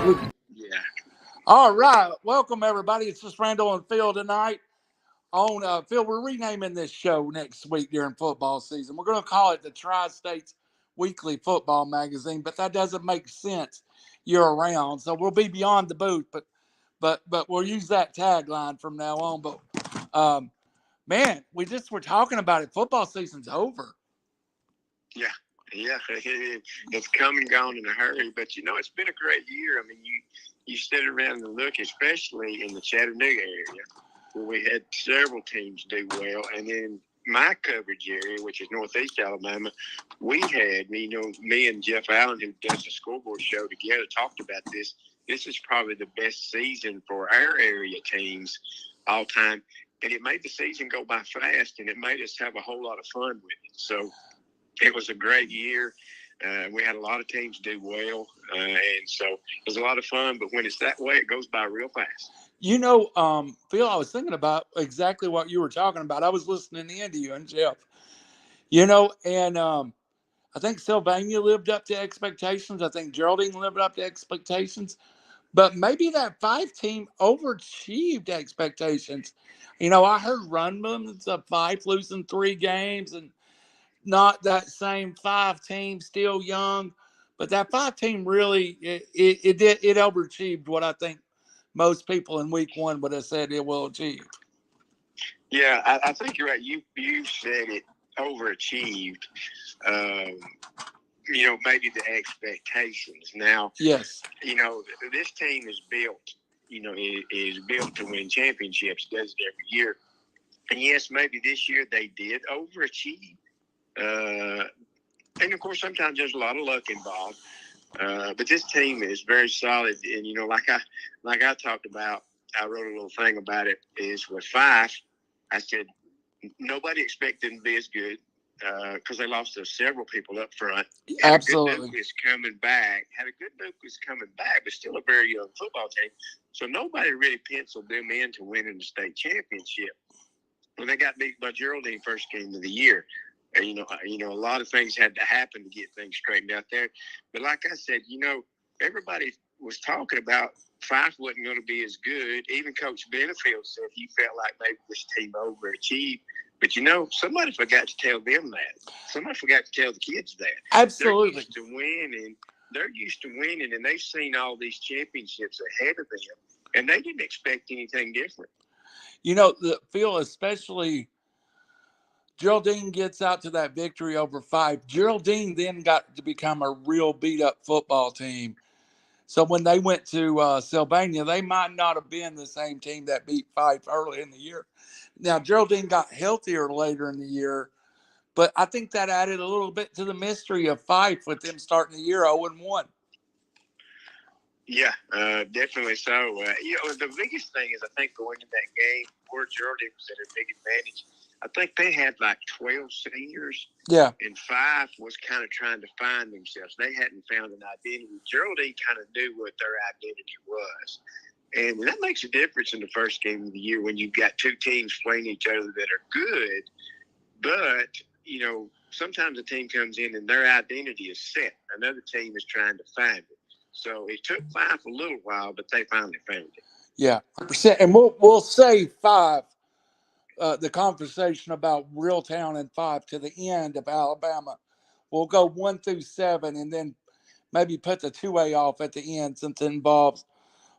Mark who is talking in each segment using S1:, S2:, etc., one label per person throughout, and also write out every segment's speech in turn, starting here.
S1: Yeah.
S2: All right. Welcome, everybody. It's just Randall and Phil tonight. Phil, we're renaming this show next week during football season. We're going to call it the Tri-States Weekly Football Magazine, but that doesn't make sense year-round. So we'll be beyond the booth, but we'll use that tagline from now on. But, man, we just were talking about it. Football season's over.
S1: Yeah. It's come and gone in a hurry, but it's been a great year. I mean, you sit around and look, especially in the Chattanooga area, where we had several teams do well, and then my coverage area, which is Northeast Alabama, we had, me and Jeff Allen, who does the scoreboard show together, talked about this. This is probably the best season for our area teams all time, and it made the season go by fast, and it made us have a whole lot of fun with it. So it was a great year. We had a lot of teams do well, and so it was a lot of fun. But when it's that way, it goes by real fast.
S2: Phil, I was thinking about exactly what you were talking about. I was listening in to you and Jeff. And I think Sylvania lived up to expectations. I think Geraldine lived up to expectations. But maybe that Fyffe team overachieved expectations. I heard rumblings of Fyffe losing 3 games and not that same Fyffe team, still young, but that Fyffe team really it overachieved what I think most people in week 1 would have said it will achieve.
S1: Yeah, I think you're right. You said it overachieved. Maybe the expectations. Now,
S2: yes,
S1: this team is built. Is built to win championships. Does it every year? And yes, maybe this year they did overachieve. And of course, sometimes there's a lot of luck involved. But this team is very solid. And, like I talked about, I wrote a little thing about it, is with Fyffe, I said, nobody expected them to be as good because they lost to several people up front.
S2: Absolutely.
S1: Had a good nucleus coming back, but still a very young football team. So nobody really penciled them in to winning the state championship. When they got beat by Geraldine first game of the year, a lot of things had to happen to get things straightened out there. But like I said, everybody was talking about Fyffe wasn't going to be as good. Even Coach Benefield said he felt like maybe this team overachieved. But, somebody forgot to tell them that. Somebody forgot to tell the kids that.
S2: Absolutely.
S1: They're used to winning, and they've seen all these championships ahead of them, and they didn't expect anything different.
S2: Phil, especially Geraldine gets out to that victory over Fyffe. Geraldine then got to become a real beat-up football team. So when they went to Sylvania, they might not have been the same team that beat Fyffe early in the year. Now, Geraldine got healthier later in the year, but I think that added a little bit to the mystery of Fyffe with them starting the year 0-1.
S1: Yeah, definitely so. The biggest thing is I think going into that game where Geraldine was at a big advantage, I think they had like 12 seniors.
S2: Yeah.
S1: And Fyffe was kind of trying to find themselves. They hadn't found an identity. Geraldine kind of knew what their identity was. And that makes a difference in the first game of the year when you've got 2 teams playing each other that are good. But, sometimes a team comes in and their identity is set. Another team is trying to find it. So it took Fyffe a little while, but they finally found it. Yeah,
S2: 100%. And we'll say Fyffe. The conversation about Reeltown and Fyffe to the end of Alabama. We'll go 1 through 7 and then maybe put the 2A off at the end since it involves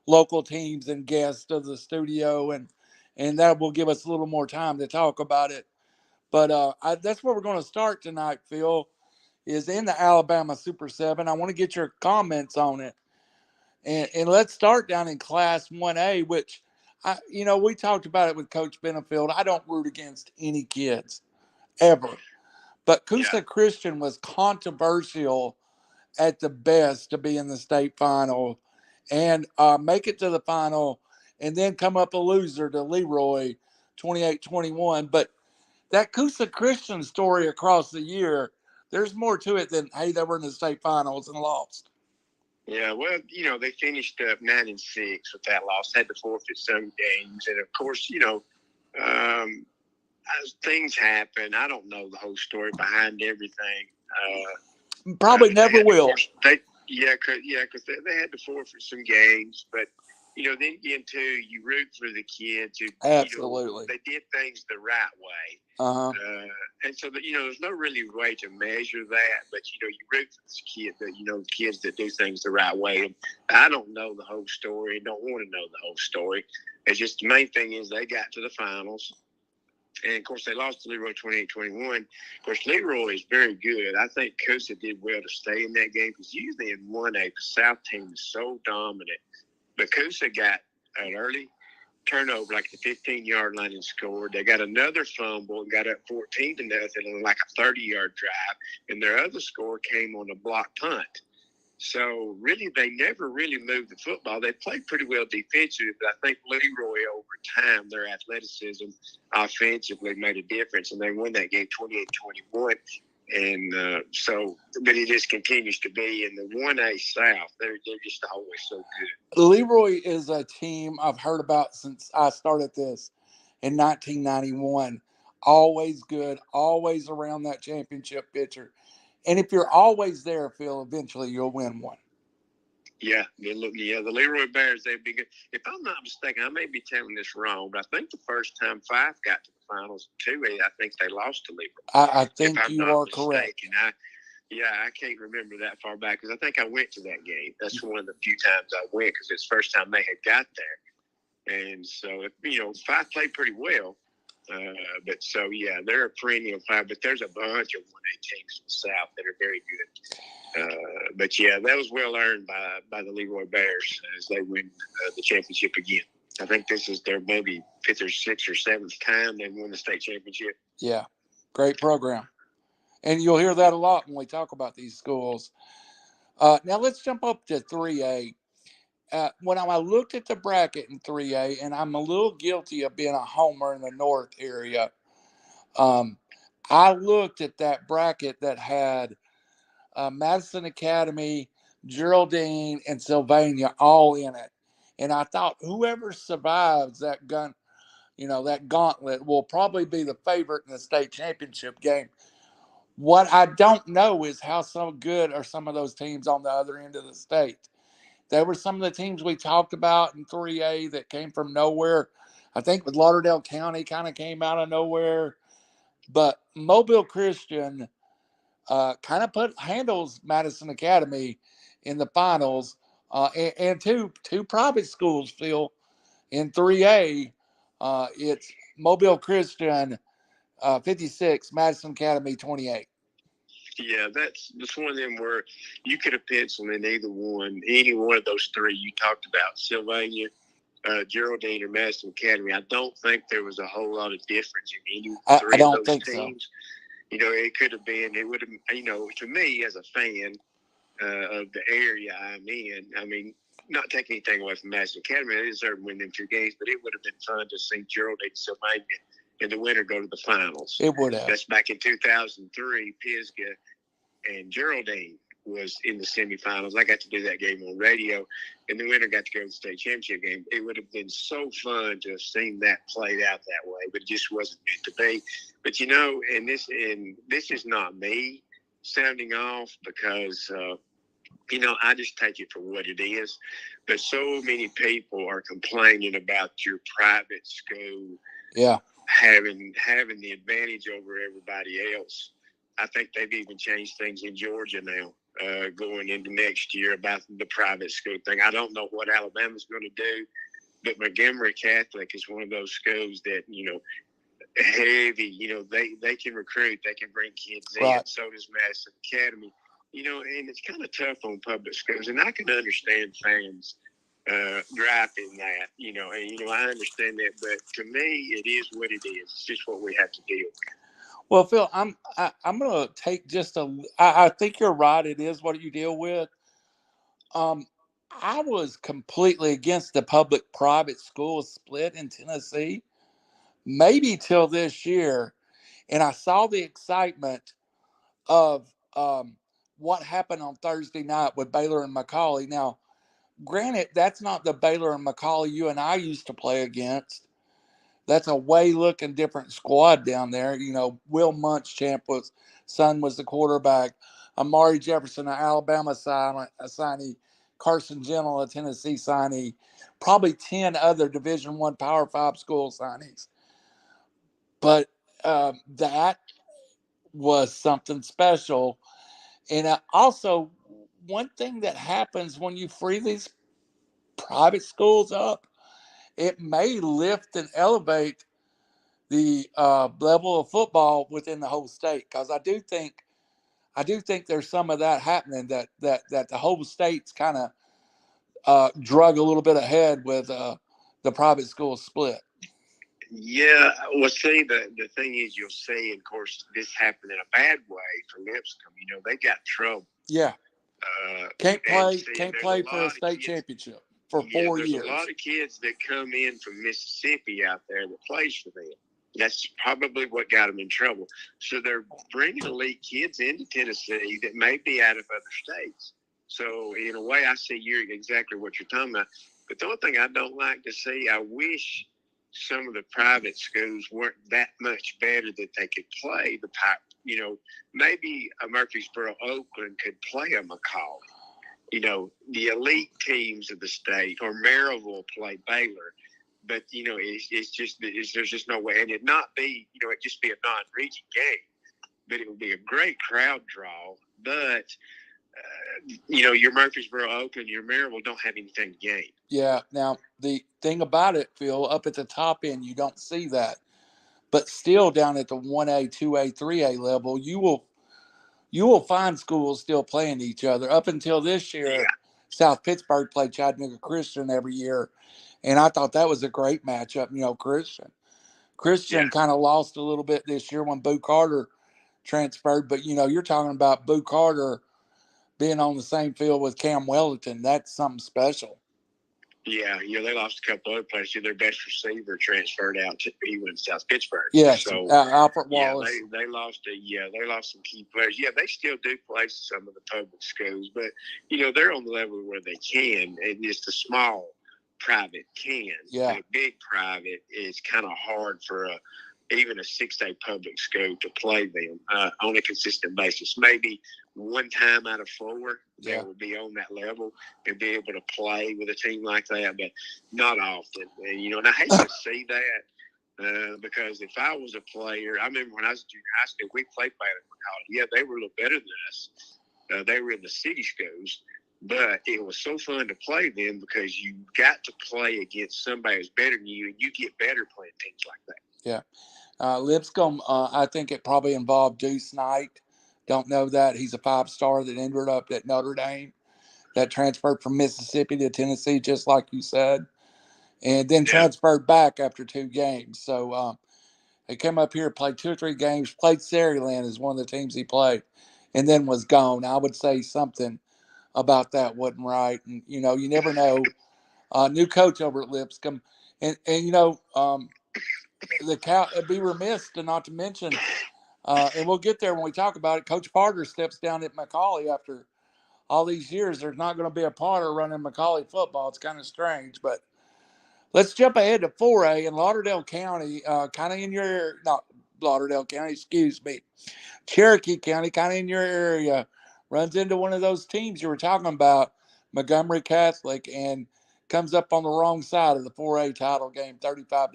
S2: local teams and guests of the studio, and that will give us a little more time to talk about it. But that's where we're going to start tonight, Phil, is in the Alabama Super 7. I want to get your comments on it. And let's start down in Class 1A, which we talked about it with Coach Benefield. I don't root against any kids, ever. But Coosa Christian was controversial at the best to be in the state final and make it to the final and then come up a loser to Leroy, 28-21. But that Coosa Christian story across the year, there's more to it than, hey, they were in the state finals and lost.
S1: Yeah, well, they finished up 9-6 with that loss, had to forfeit some games. And, of course, as things happen, I don't know the whole story behind everything.
S2: Probably never will.
S1: Yeah, cause they had to forfeit some games, but then again too, you root for the kids who,
S2: Absolutely.
S1: they did things the right way.
S2: Uh-huh.
S1: And so there's no really way to measure that, but you root for the kids that do things the right way. And I don't know the whole story, don't want to know the whole story. It's just the main thing is they got to the finals. And, of course, they lost to Leroy 28-21. Of course, Leroy is very good. I think Coosa did well to stay in that game because usually in 1A, the South team is so dominant. But Coosa got an early turnover, like the 15-yard line, and scored. They got another fumble and got up 14-0 on like a 30-yard drive. And their other score came on a block punt. So, really, they never really moved the football. They played pretty well defensively, but I think Leroy, over time, their athleticism offensively made a difference, and they won that game 28-21. And but it just continues to be in the 1A South. They're just always so good.
S2: Leroy is a team I've heard about since I started this in 1991. Always good, always around that championship picture. And if you're always there, Phil, eventually you'll win one.
S1: Yeah, the Leroy Bears, they'd be good. If I'm not mistaken, I may be telling this wrong, but I think the first time Fyffe got to the finals in 2A, I think they lost to Leroy.
S2: I think you are correct.
S1: I can't remember that far back because I think I went to that game. That's one of the few times I went because it's the first time they had got there. And so, Fyffe played pretty well. They're a perennial five, but there's a bunch of 1A teams in the South that are very good. That was well earned by the Leroy Bears as they win the championship again. I think this is their maybe 5th or 6th or 7th time they've won the state championship.
S2: Yeah, great program. And you'll hear that a lot when we talk about these schools. Now let's jump up to 3A. When I looked at the bracket in 3A, and I'm a little guilty of being a homer in the North area, I looked at that bracket that had Madison Academy, Geraldine, and Sylvania all in it. And I thought whoever survives that gauntlet will probably be the favorite in the state championship game. What I don't know is how good are some of those teams on the other end of the state. There were some of the teams we talked about in 3A that came from nowhere. I think with Lauderdale County kind of came out of nowhere. But Mobile Christian kind of handles Madison Academy in the finals. And two private schools, Phil, in 3A. It's Mobile Christian 56, Madison Academy 28.
S1: Yeah, that's one of them where you could have penciled in any one of those three you talked about, Sylvania, Geraldine, or Madison Academy. I don't think there was a whole lot of difference in any three of those teams. So. It could have been, it would have, to me as a fan of the area I'm in, I mean, not taking anything away from Madison Academy, they deserve to win them 2 games, but it would have been fun to see Geraldine and Sylvania in the winter go to the finals.
S2: It would have.
S1: That's back in 2003. Pisgah and Geraldine was in the semifinals. I got to do that game on radio, and the winner got to go to the state championship game. It would have been so fun to have seen that played out that way, but it just wasn't meant to be. But and this is not me sounding off because I just take it for what it is. But so many people are complaining about your private school.
S2: Yeah.
S1: Having the advantage over everybody else. I think they've even changed things in Georgia now, going into next year about the private school thing. I don't know what Alabama's going to do, but Montgomery Catholic is one of those schools that, heavy, they can recruit, they can bring kids in.
S2: Right.
S1: So does Madison Academy, and it's kind of tough on public schools. And I can understand fans griping that, and I understand that, but to me, it is what it is. It's just what we have to deal with.
S2: Well, Phil, I'm going to take I think you're right. It is what you deal with. I was completely against the public-private school split in Tennessee, maybe till this year, and I saw the excitement of what happened on Thursday night with Baylor and McCallie. Now, granted, that's not the Baylor and McCallie you and I used to play against. That's a way different squad down there. Will Munchamp son was the quarterback. Amari Jefferson, an Alabama signee, Carson Gentle, a Tennessee signee, probably 10 other Division I Power 5 school signees. But that was something special. And also, one thing that happens when you free these private schools up, it may lift and elevate the level of football within the whole state. Because I do think there's some of that happening, that the whole state's kind of drug a little bit ahead with the private school split.
S1: Yeah, well, see, the thing is, you'll see, of course, this happened in a bad way for Lipscomb. They got in trouble.
S2: Yeah. Can't play for a state championship for 4 years.
S1: There's a lot of kids that come in from Mississippi out there that plays for them. That's probably what got them in trouble. So they're bringing elite kids into Tennessee that may be out of other states. So in a way, I see you're exactly what you're talking about. But the only thing I don't like to see, I wish some of the private schools weren't that much better that they could play the pipe. Maybe a Murfreesboro, Oakland could play a McCallie. The elite teams of the state, or Maryville play Baylor. But, there's just no way. And it not be, it just be a non-region game. But it would be a great crowd draw. But, your Murfreesboro, Oakland, your Maryville don't have anything to gain.
S2: Yeah. Now, the thing about it, Phil, up at the top end, you don't see that. But still down at the 1A, 2A, 3A level, you will find schools still playing each other. Up until this year,
S1: yeah.
S2: South Pittsburg played Chattanooga Christian every year. And I thought that was a great matchup, Christian kind of lost a little bit this year when Boo Carter transferred. But, you're talking about Boo Carter being on the same field with Cam Wellington. That's something special.
S1: Yeah, they lost a couple other players. Their best receiver transferred out to South Pittsburg.
S2: Yes,
S1: so
S2: Alfred Wallace.
S1: Yeah, they lost some key players. Yeah, they still do play some of the public schools, but they're on the level where they can, and just a small private can.
S2: Yeah,
S1: a big private is kind of hard for even a 6A public school to play them on a consistent basis. Maybe one time out of 4 they will be on that level and be able to play with a team like that, but not often. And I hate to see that because if I was a player, I remember when I was in junior high school, we played Baylor and McCallie. Yeah, they were a little better than us. They were in the city schools, but it was so fun to play them because you got to play against somebody who's better than you, and you get better playing teams like that.
S2: Yeah. Lipscomb, I think it probably involved Deuce Knight. Don't know that. He's a 5-star that ended up at Notre Dame, that transferred from Mississippi to Tennessee, just like you said, and then transferred back after 2 games. So he came up here, played 2 or 3 games, played Saraland as one of the teams he played, and then was gone. I would say something about that wasn't right. And, you never know. New coach over at Lipscomb. And it'd be remiss to not to mention, and we'll get there when we talk about it, Coach Parter steps down at McCallie after all these years. There's not going to be a Parter running McCallie football. It's kind of strange, but let's jump ahead to 4A in Lauderdale County, kind of in your, not Lauderdale County, excuse me, Cherokee County, kind of in your area, runs into one of those teams you were talking about, Montgomery Catholic, and comes up on the wrong side of the 4A title game, 35-0.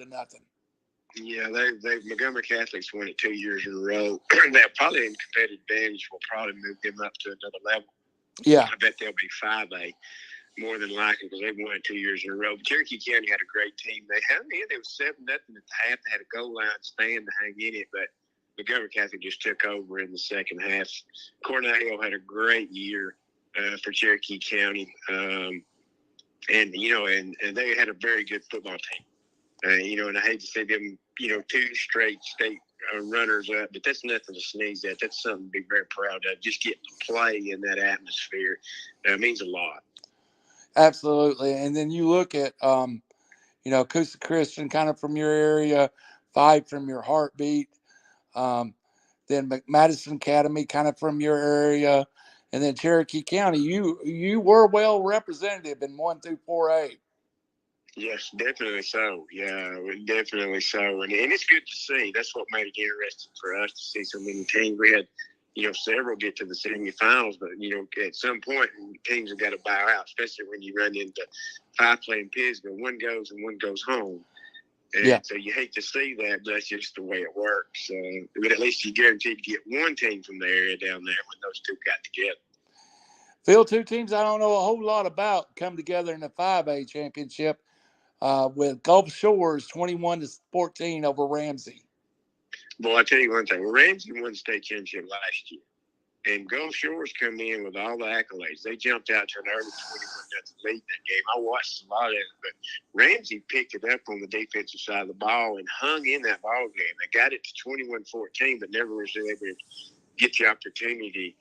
S1: Yeah, Montgomery Catholics won it 2 years in a row. They're probably in competitive advantage. Will probably move them up to another level.
S2: Yeah,
S1: I bet they'll be 5A more than likely because they've won it 2 years in a row. But Cherokee County had a great team. They hung in. It was 7-0 at the half. They had a goal line stand to hang in it, but Montgomery Catholic just took over in the second half. Cornell had a great year for Cherokee County, and they had a very good football team. And I hate to see them, 2 straight state runners up, but that's nothing to sneeze at. That's something to be very proud of. Just getting to play in that atmosphere means a lot.
S2: Absolutely. And then you look at, Coosa Christian, kind of from your area, Fyffe from your heartbeat. Then Madison Academy, kind of from your area, and then Cherokee County. You were well represented in 1 through 4A.
S1: Yes, definitely so. Yeah, definitely so. And it's good to see. That's what made it interesting for us to see so many teams. We had several get to the semifinals, but, at some point teams have got to bow out, especially when you run into Fyffe playing Pittsburg. One goes and one goes home. And so you hate to see that, but that's just the way it works. But at least you guaranteed to get one team from the area down there when those two got together.
S2: Phil, two teams I don't know a whole lot about come together in the 5A championship with Gulf Shores 21-14 over Ramsay.
S1: Well, I'll tell you one thing. Ramsay won the state championship last year. And Gulf Shores come in with all the accolades. They jumped out to an early 21-0 lead in that game. I watched a lot of it, but Ramsay picked it up on the defensive side of the ball and hung in that ball game. They got it to 21-14, but never was able to get the opportunity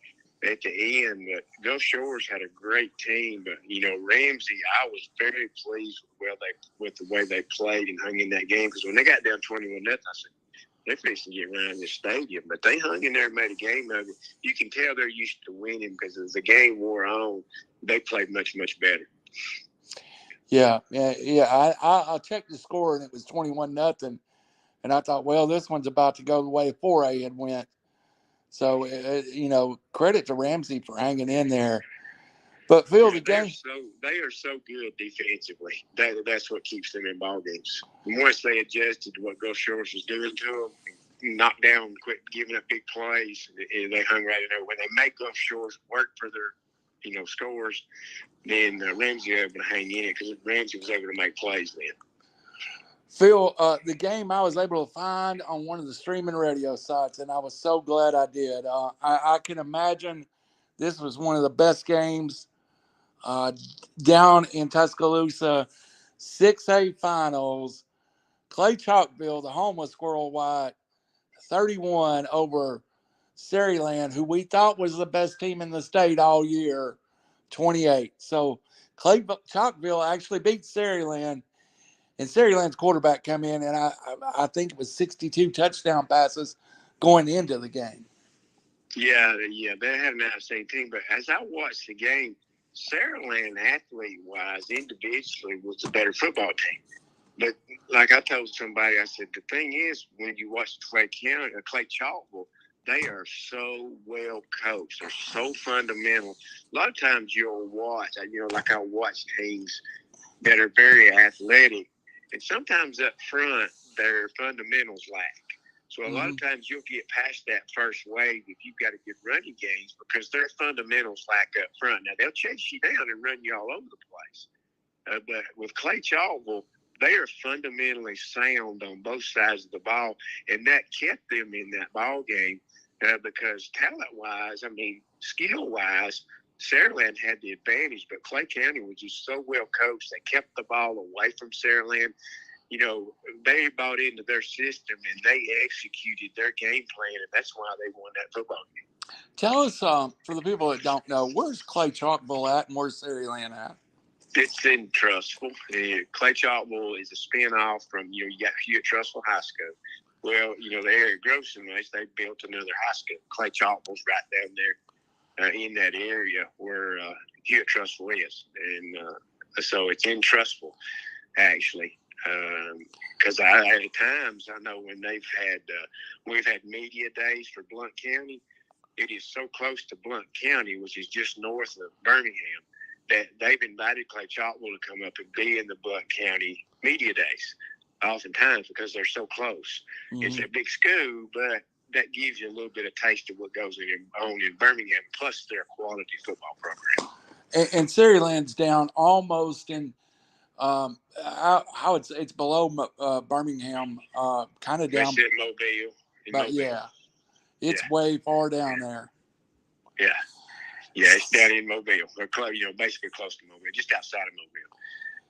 S1: at the end. But Gulf Shores had a great team, but Ramsay, I was very pleased with the way they played and hung in that game, because when they got down 21-0, I said, they're fixing to get around this stadium. But they hung in there and made a game of it. You can tell they're used to winning, because as the game wore on, they played much, much better.
S2: Yeah. I checked the score, and it was 21-0. And I thought, well, this one's about to go the way 4A had went. So, credit to Ramsay for hanging in there. But Phil, the game,
S1: they are so good defensively. That's what keeps them in ball games. And once they adjusted to what Gulf Shores was doing to them, knocked down, quit giving up big plays, they hung right in there. When they make Gulf Shores work for their scores, then Ramsay was able to hang in it, because Ramsay was able to make plays then.
S2: Phil, the game I was able to find on one of the streaming radio sites, and I was so glad I did. I can imagine this was one of the best games down in Tuscaloosa. 6A finals. Clay-Chalkville, the home of Squirrel White, 31 over Saraland, who we thought was the best team in the state all year, 28. So Clay-Chalkville actually beat Saraland. And Saraland's quarterback come in, and I think it was 62 touchdown passes going into the game.
S1: Yeah, they had an outstanding team. But as I watched the game, Saraland, athlete-wise, individually, was the better football team. But like I told somebody, I said, the thing is, when you watch Clay-Chalkville, they are so well coached. They're so fundamental. A lot of times you'll watch, like I watch teams that are very athletic, and sometimes up front, their fundamentals lack. So a lot of times you'll get past that first wave if you've got a good running games, because their fundamentals lack up front. Now, they'll chase you down and run you all over the place. But with Clay-Chalkville, they are fundamentally sound on both sides of the ball, and that kept them in that ball game because talent-wise, skill-wise, Saraland had the advantage, but Clay County was just so well coached. They kept the ball away from Saraland. They bought into their system, and they executed their game plan, and that's why they won that football game.
S2: Tell us, for the people that don't know, where's Clay-Chalkville at, and where's Saraland at?
S1: It's in Trussville. Clay-Chalkville is a spin-off from, you got Hewitt-Trussville High School. Well, the area of Groveson, they built another high school. Clay-Chalkville's right down there in that area where Hewitt-Trussville is. And so it's in Trussville, actually. Because at times, I know when we've had media days for Blount County, it is so close to Blount County, which is just north of Birmingham, that they've invited Clay-Chalkville to come up and be in the Blount County media days, oftentimes because they're so close. It's a big school, but that gives you a little bit of taste of what goes on in Birmingham, plus their quality football program.
S2: And Saraland's down almost in how it's below Birmingham, kind of down.
S1: They said Mobile.
S2: But yeah, it's way far down there.
S1: Yeah, it's down in Mobile, or basically close to Mobile, just outside of Mobile.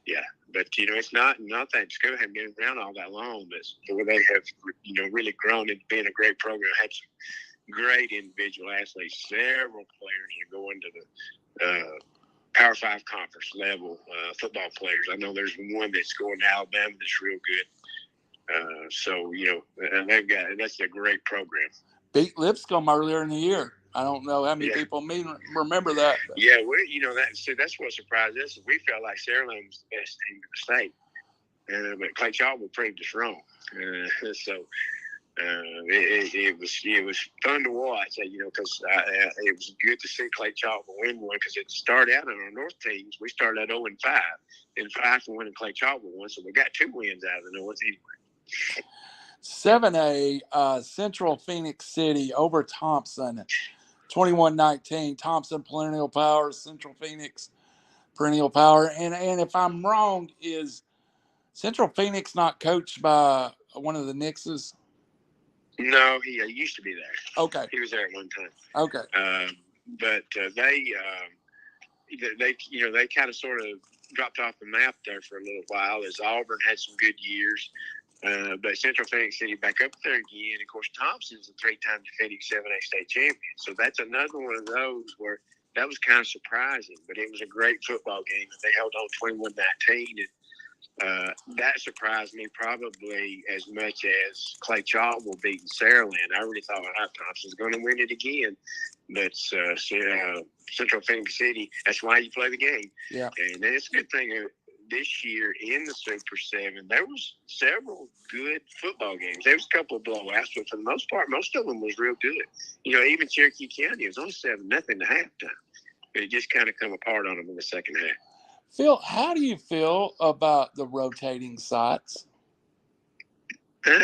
S1: Yeah, but it's not that school haven't been around all that long, but they have really grown into being a great program. Had some great individual athletes. Several players are going to the Power 5 conference level football players. I know there's one that's going to Alabama that's real good. So that's a great program.
S2: Beat Lipscomb earlier in the year. I don't know how many people remember that. But.
S1: Yeah, that's what surprised us. We felt like Saraland was the best team in the state, but Clay-Chalkville proved us wrong. It was fun to watch, because it was good to see Clay-Chalkville win one because it started out on our North teams. We started at 0-5, then Fyffe won and Clay-Chalkville won, so we got 2 wins out of the North anyway.
S2: 7A, Central-Phenix City over Thompson, 21-19. Thompson perennial power, Central-Phenix perennial power. And if I'm wrong, is Central-Phenix not coached by one of the Nixes?
S1: No, he used to be there.
S2: Okay.
S1: He was there at one time.
S2: Okay.
S1: But they kind of sort of dropped off the map there for a little while as Auburn had some good years. But Central-Phenix City back up there again. Of course, Thompson's a 3-time defending 7A state champion. So that's another one of those where that was kind of surprising. But it was a great football game. They held on 21-19. And that surprised me probably as much as Clay-Chalkville beating Saraland. I really thought Thompson's going to win it again. But Central-Phenix City, that's why you play the game.
S2: Yeah.
S1: And it's a good thing this year in the Super 7, there was several good football games. There was a couple of blowouts, but for the most part, most of them was real good. Even Cherokee County, it was only 7-0 at halftime. But it just kind of come apart on them in the second half.
S2: Phil, how do you feel about the rotating sites?
S1: My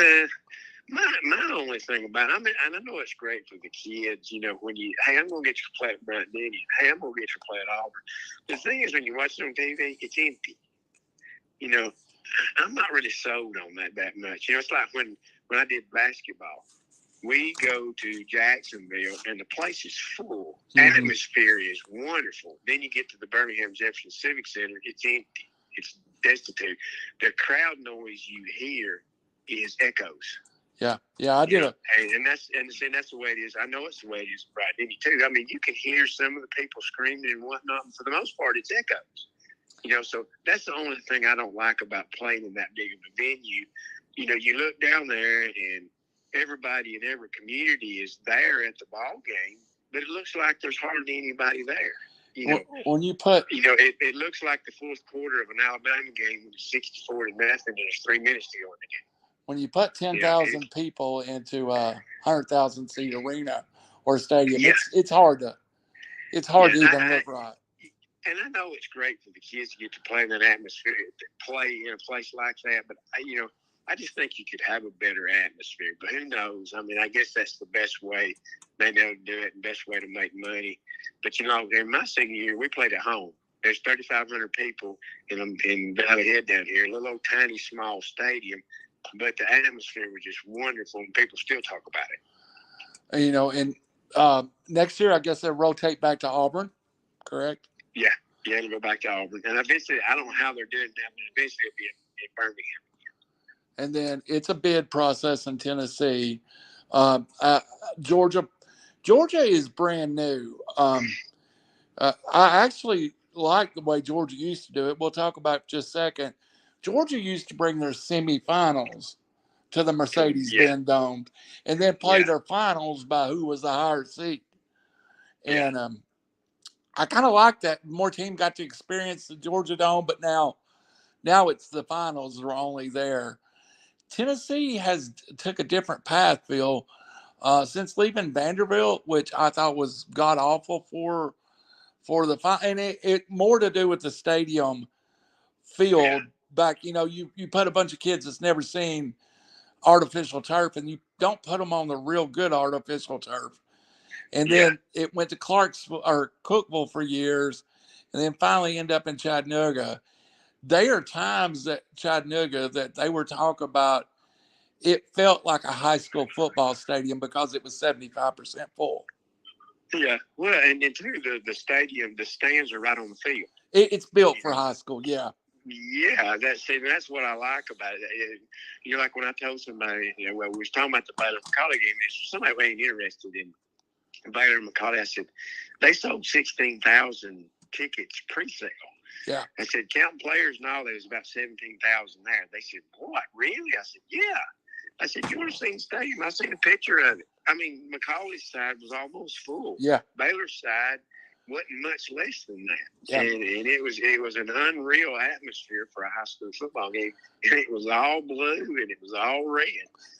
S1: only thing about it, and I know it's great for the kids, when hey, I'm going to get you to play at Bryant-Denny. Hey, I'm going to get you to play at Auburn. The thing is, when you watch it on TV, it's empty. I'm not really sold on that much. It's like when I did basketball. We go to Jacksonville, and the place is full. Mm-hmm. Atmosphere is wonderful. Then you get to the Birmingham Jefferson Civic Center. It's empty. It's destitute. The crowd noise you hear is echoes.
S2: Yeah, I did it.
S1: And that's the way it is. I know it's the way it is right in too. I mean, you can hear some of the people screaming and whatnot. And for the most part, it's echoes. So that's the only thing I don't like about playing in that big of a venue. You look down there and everybody in every community is there at the ball game, but it looks like there's hardly anybody there.
S2: When you put,
S1: it looks like the fourth quarter of an Alabama game with 64-0, and there's 3 minutes to go in the game.
S2: When you put 10,000 people into a 100,000 seat arena or stadium, it's hard to even look right.
S1: And I know it's great for the kids to get to play in that atmosphere, to play in a place like that. But I just think you could have a better atmosphere. But who knows? I mean, I guess that's the best way they know to do it and best way to make money. But in my senior year, we played at home. There's 3,500 people in Valley Head down here, a little old tiny small stadium. But the atmosphere was just wonderful, and people still talk about it.
S2: And next year, I guess they'll rotate back to Auburn, correct?
S1: Yeah, they'll go back to Auburn. And eventually, I don't know how they're doing that, but eventually it'll be in Birmingham.
S2: And then it's a bid process in Tennessee. Georgia is brand new. I actually like the way Georgia used to do it. We'll talk about it in just a second. Georgia used to bring their semifinals to the Mercedes-Benz Dome and then play their finals by who was the higher seed. And I kind of like that. More team got to experience the Georgia Dome, but now it's the finals are only there. Tennessee has took a different path, Phil, since leaving Vanderbilt, which I thought was god awful for the and it more to do with the stadium field. Back, you put a bunch of kids that's never seen artificial turf, and you don't put them on the real good artificial turf. And then it went to Clarksville or Cookeville for years, and then finally end up in Chattanooga. There are times that Chattanooga that they were talking about, it felt like a high school football stadium because it was 75% full.
S1: Yeah, well, and then too, the stadium, the stands are right on the field.
S2: It's built for high school, yeah.
S1: Yeah, that's what I like about it. Like when I told somebody, we was talking about the Baylor McCallie game, somebody ain't interested in Baylor McCallie. I said, they sold 16,000 tickets pre-sale.
S2: Yeah.
S1: I said, counting players and all, there was about 17,000 there. They said, what, really? I said, yeah. I said, you want to see the stadium? I seen a picture of it. I mean, McCallie's side was almost full.
S2: Yeah.
S1: Baylor's side, wasn't much less than that.
S2: Yeah.
S1: And it was an unreal atmosphere for a high school football game. And it was all blue and it was all red.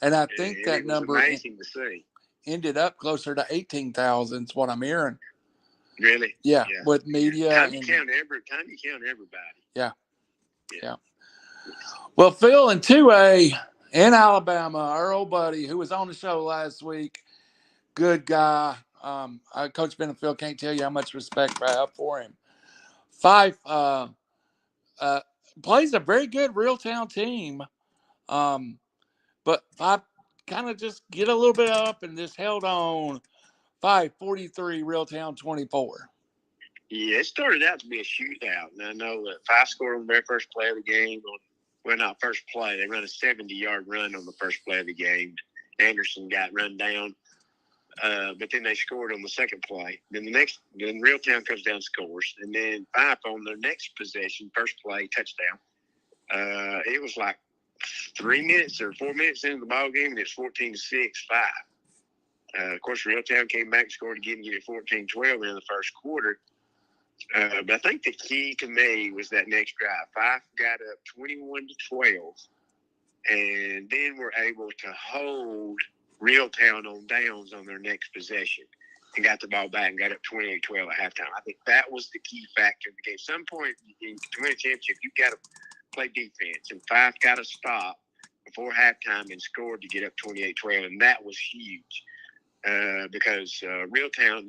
S2: And I think
S1: and
S2: that
S1: it was
S2: number
S1: amazing to see.
S2: ended up closer to 18,000 is what I'm hearing.
S1: Really?
S2: Yeah, with media.
S1: Time you count everybody.
S2: Yeah. Well, Phil in 2A in Alabama, our old buddy who was on the show last week, good guy. Coach Benefield can't tell you how much respect I have for him. Fyffe plays a very good Reeltown team, but Fyffe kind of just get a little bit up and just held on. 43, Reeltown 24.
S1: Yeah, it started out to be a shootout, and I know that Fyffe scored on their first play of the game. Not first play. They run a 70-yard run on the first play of the game. Anderson got run down, but then they scored on the second play. Then Reeltown comes down and scores, and then Fyffe on their next possession, first play, touchdown. It was like 3 minutes or 4 minutes into the ball game, and it's 14-6 Fyffe. Of course, Reeltown came back and scored again, get it 14-12 in the first quarter. But I think the key to me was that next drive. Fyffe got up 21-12, and then were able to hold Reeltown on downs on their next possession and got the ball back and got up 28-12 at halftime. I think that was the key factor in the game. Some point in to win a championship, you've got to play defense, and Fyffe got to stop before halftime and scored to get up 28-12, and that was huge because Reeltown,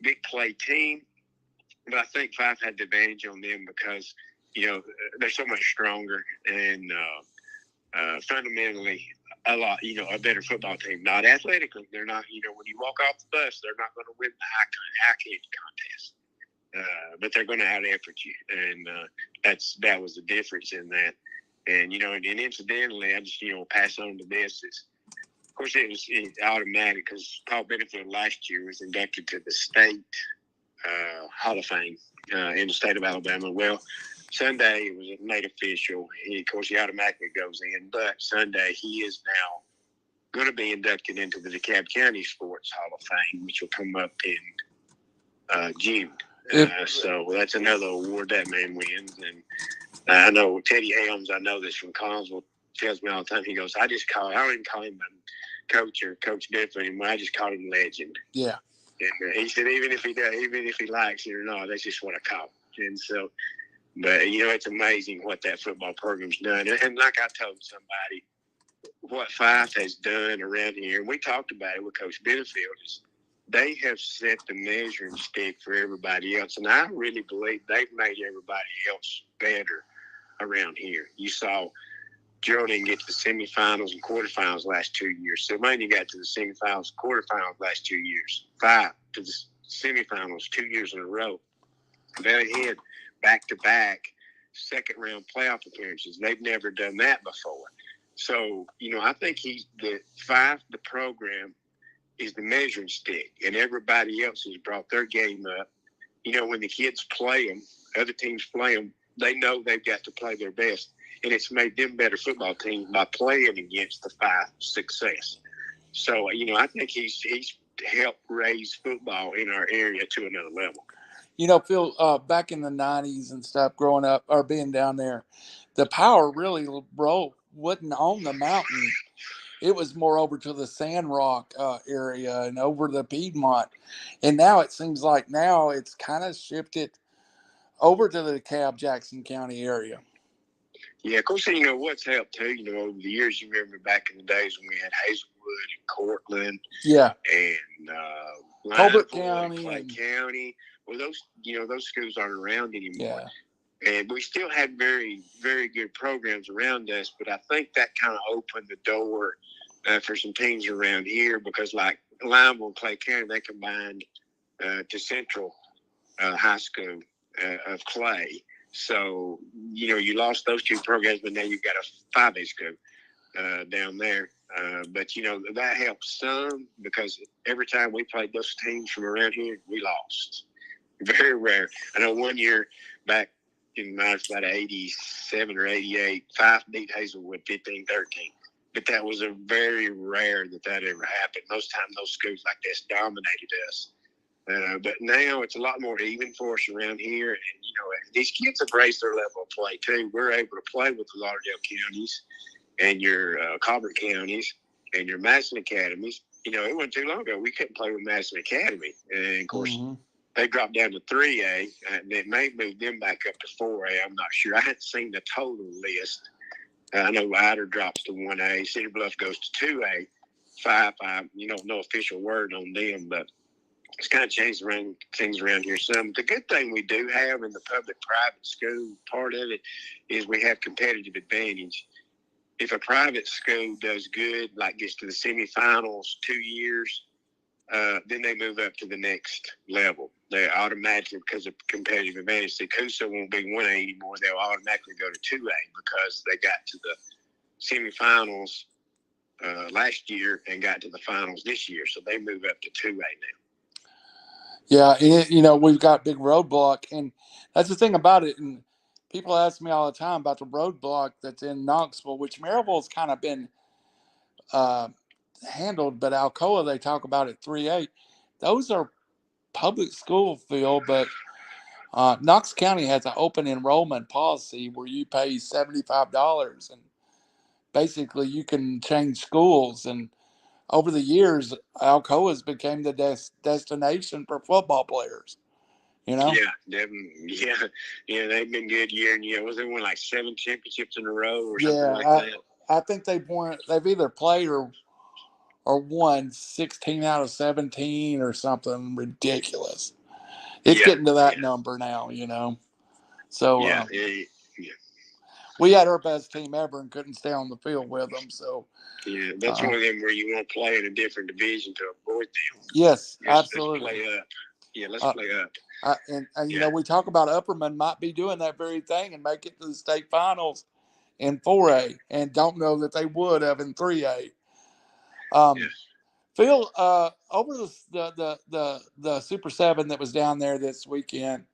S1: big play team. But I think Fyffe had the advantage on them because, they're so much stronger and fundamentally a lot, a better football team. Not athletically. They're not, when you walk off the bus, they're not going to win the eye candy contest. But they're going to out-effort you. And that was the difference in that. And, and incidentally, I just, pass on to this. Of course, it's automatic because Paul Benefield last year was inducted to the state Hall of Fame in the state of Alabama. Well, Sunday it was made official. Of course, he automatically goes in, but Sunday he is now going to be inducted into the DeKalb County Sports Hall of Fame, which will come up in June. So that's another award that man wins. And I know Teddy Helms, I know this from Collinsville, tells me all the time. He goes, I don't even call him coach or Coach Different anymore. I just call him legend.
S2: Yeah.
S1: And he said, even if he likes it or not, that's just what I call it. And so, but it's amazing what that football program's done. And like I told somebody, what Fyffe has done around here, and we talked about it with Coach Benefield, is they have set the measuring stick for everybody else. And I really believe they've made everybody else better around here. You saw Gerald didn't get to the semifinals and quarterfinals last 2 years. Sylvania got to the semifinals and quarterfinals last 2 years. Fyffe to the semifinals 2 years in a row. They had back-to-back second-round playoff appearances. They've never done that before. So, I think Fyffe, the program, is the measuring stick, and everybody else has brought their game up. When the kids play them, other teams play them, they know they've got to play their best. And it's made them better football teams by playing against the Fyffe success. So, I think he's helped raise football in our area to another level.
S2: Phil, back in the 90s and stuff, growing up or being down there, the power really wasn't on the mountain. It was more over to the Sand Rock area and over the Piedmont. And now it seems like it's kind of shifted over to the DeKalb Jackson County area.
S1: Yeah, of course, what's helped too, over the years, you remember back in the days when we had Hazelwood and Cortland.
S2: Yeah.
S1: And
S2: Colbert County.
S1: Clay County. Well, those schools aren't around anymore.
S2: Yeah.
S1: And we still had very, very good programs around us, but I think that kind of opened the door for some teams around here because like Lineville and Clay County, they combined to Central High School of Clay. So, you lost those two programs, but now you've got a 5A school down there. But, that helps some because every time we played those teams from around here, we lost. Very rare. I know one year back in about 87 or 88, Fyffe beat Hazelwood 15-13. But that was a very rare that ever happened. Most times those schools like this dominated us. But now it's a lot more even for us around here. And, these kids have raised their level of play, too. We're able to play with the Lauderdale counties and your Colbert counties and your Madison academies. It wasn't too long ago. We couldn't play with Madison Academy. And, of course, they dropped down to 3A. And it may move them back up to 4A. I'm not sure. I hadn't seen the total list. I know Ryder drops to 1A. Cedar Bluff goes to 2A. Fyffe, no official word on them, but it's kind of changed things around here some. The good thing we do have in the public-private school part of it is we have competitive advantage. If a private school does good, like gets to the semifinals 2 years, then they move up to the next level. They automatically, because of competitive advantage, the Coosa won't be 1A anymore. They'll automatically go to 2A because they got to the semifinals last year and got to the finals this year. So they move up to 2A now.
S2: Yeah, we've got big roadblock, and that's the thing about it. And people ask me all the time about the roadblock that's in Knoxville, which Maryville's kind of been handled, but Alcoa, they talk about it 3A. Those are public school field, but Knox County has an open enrollment policy where you pay $75 and basically you can change schools. And over the years, Alcoa's became the destination for football players.
S1: Yeah, they've been good year and year. Was they won like 7 championships in a row or something like that?
S2: I think they've either played or won 16 out of 17 or something ridiculous. It's getting to that number now, So we had our best team ever and couldn't stay on the field with them. So
S1: that's one of them where you won't play in a different division to avoid them.
S2: Yes, absolutely.
S1: Let's play up. Yeah, let's play up.
S2: And we talk about Upperman might be doing that very thing and make it to the state finals in 4A, and don't know that they would have in 3A. Phil, over the Super 7 that was down there this weekend,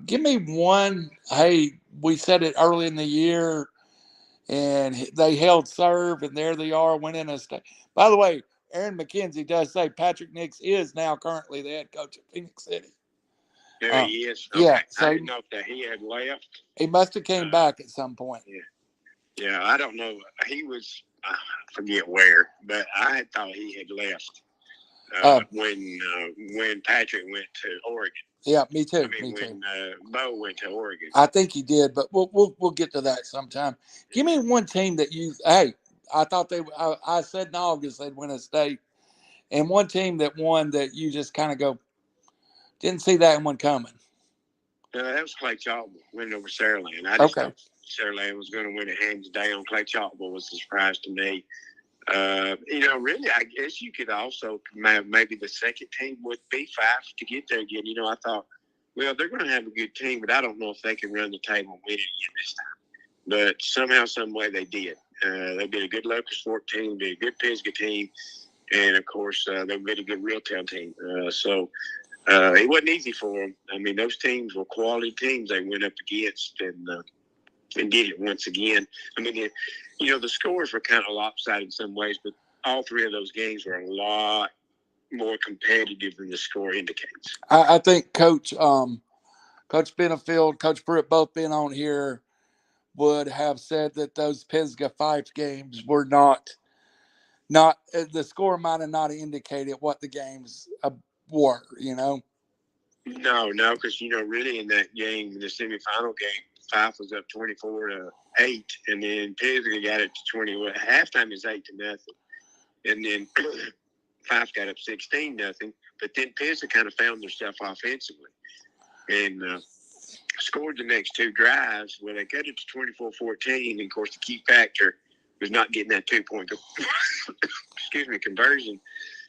S2: give me one. Hey, we said it early in the year, and they held serve, and there they are winning a state. By the way, Aaron McKenzie does say Patrick Nix is now currently the head coach of Phoenix City.
S1: There he is. Okay.
S2: Yeah, so
S1: I didn't know that he had left.
S2: He must have came back at some point.
S1: Yeah, I don't know. He was, I forget where, but I thought he had left when Patrick went to Oregon.
S2: Yeah, me too.
S1: When Bo went to Oregon.
S2: I think he did, but we'll get to that sometime. Give me one team that I thought I said in August they'd win a state, and one team that won that you just kind of go, didn't see that one coming.
S1: That was Clay-Chalkville winning over Saraland. I just thought Saraland was going to win it hands down. Clay-Chalkville was a surprise to me. Really, I guess you could also maybe the second team would be Fyffe to get there again. I thought, well, they're going to have a good team, but I don't know if they can run the table and win it again this time. But somehow, some way, they did. They did a good Locust Fork team, did a good Pisgah team, and of course, they did a good Reeltown team. It wasn't easy for them. I mean, those teams were quality teams they went up against and did it once again. I mean, the scores were kind of lopsided in some ways, but all three of those games were a lot more competitive than the score indicates.
S2: I think Coach Benefield, Coach Pruitt, both being on here, would have said that those Pisgah Fyffe games were not the score might have not indicated what the games were,
S1: No, because really in that game, in the semifinal game, Fyffe was up 24-8, and then Pisgah got it to 20. Well, halftime is 8-0, and then Fyffe got up 16-0. But then Pisgah kind of found themselves offensively and scored the next two drives. Well, they cut it to 24-14, and of course the key factor was not getting that 2-point conversion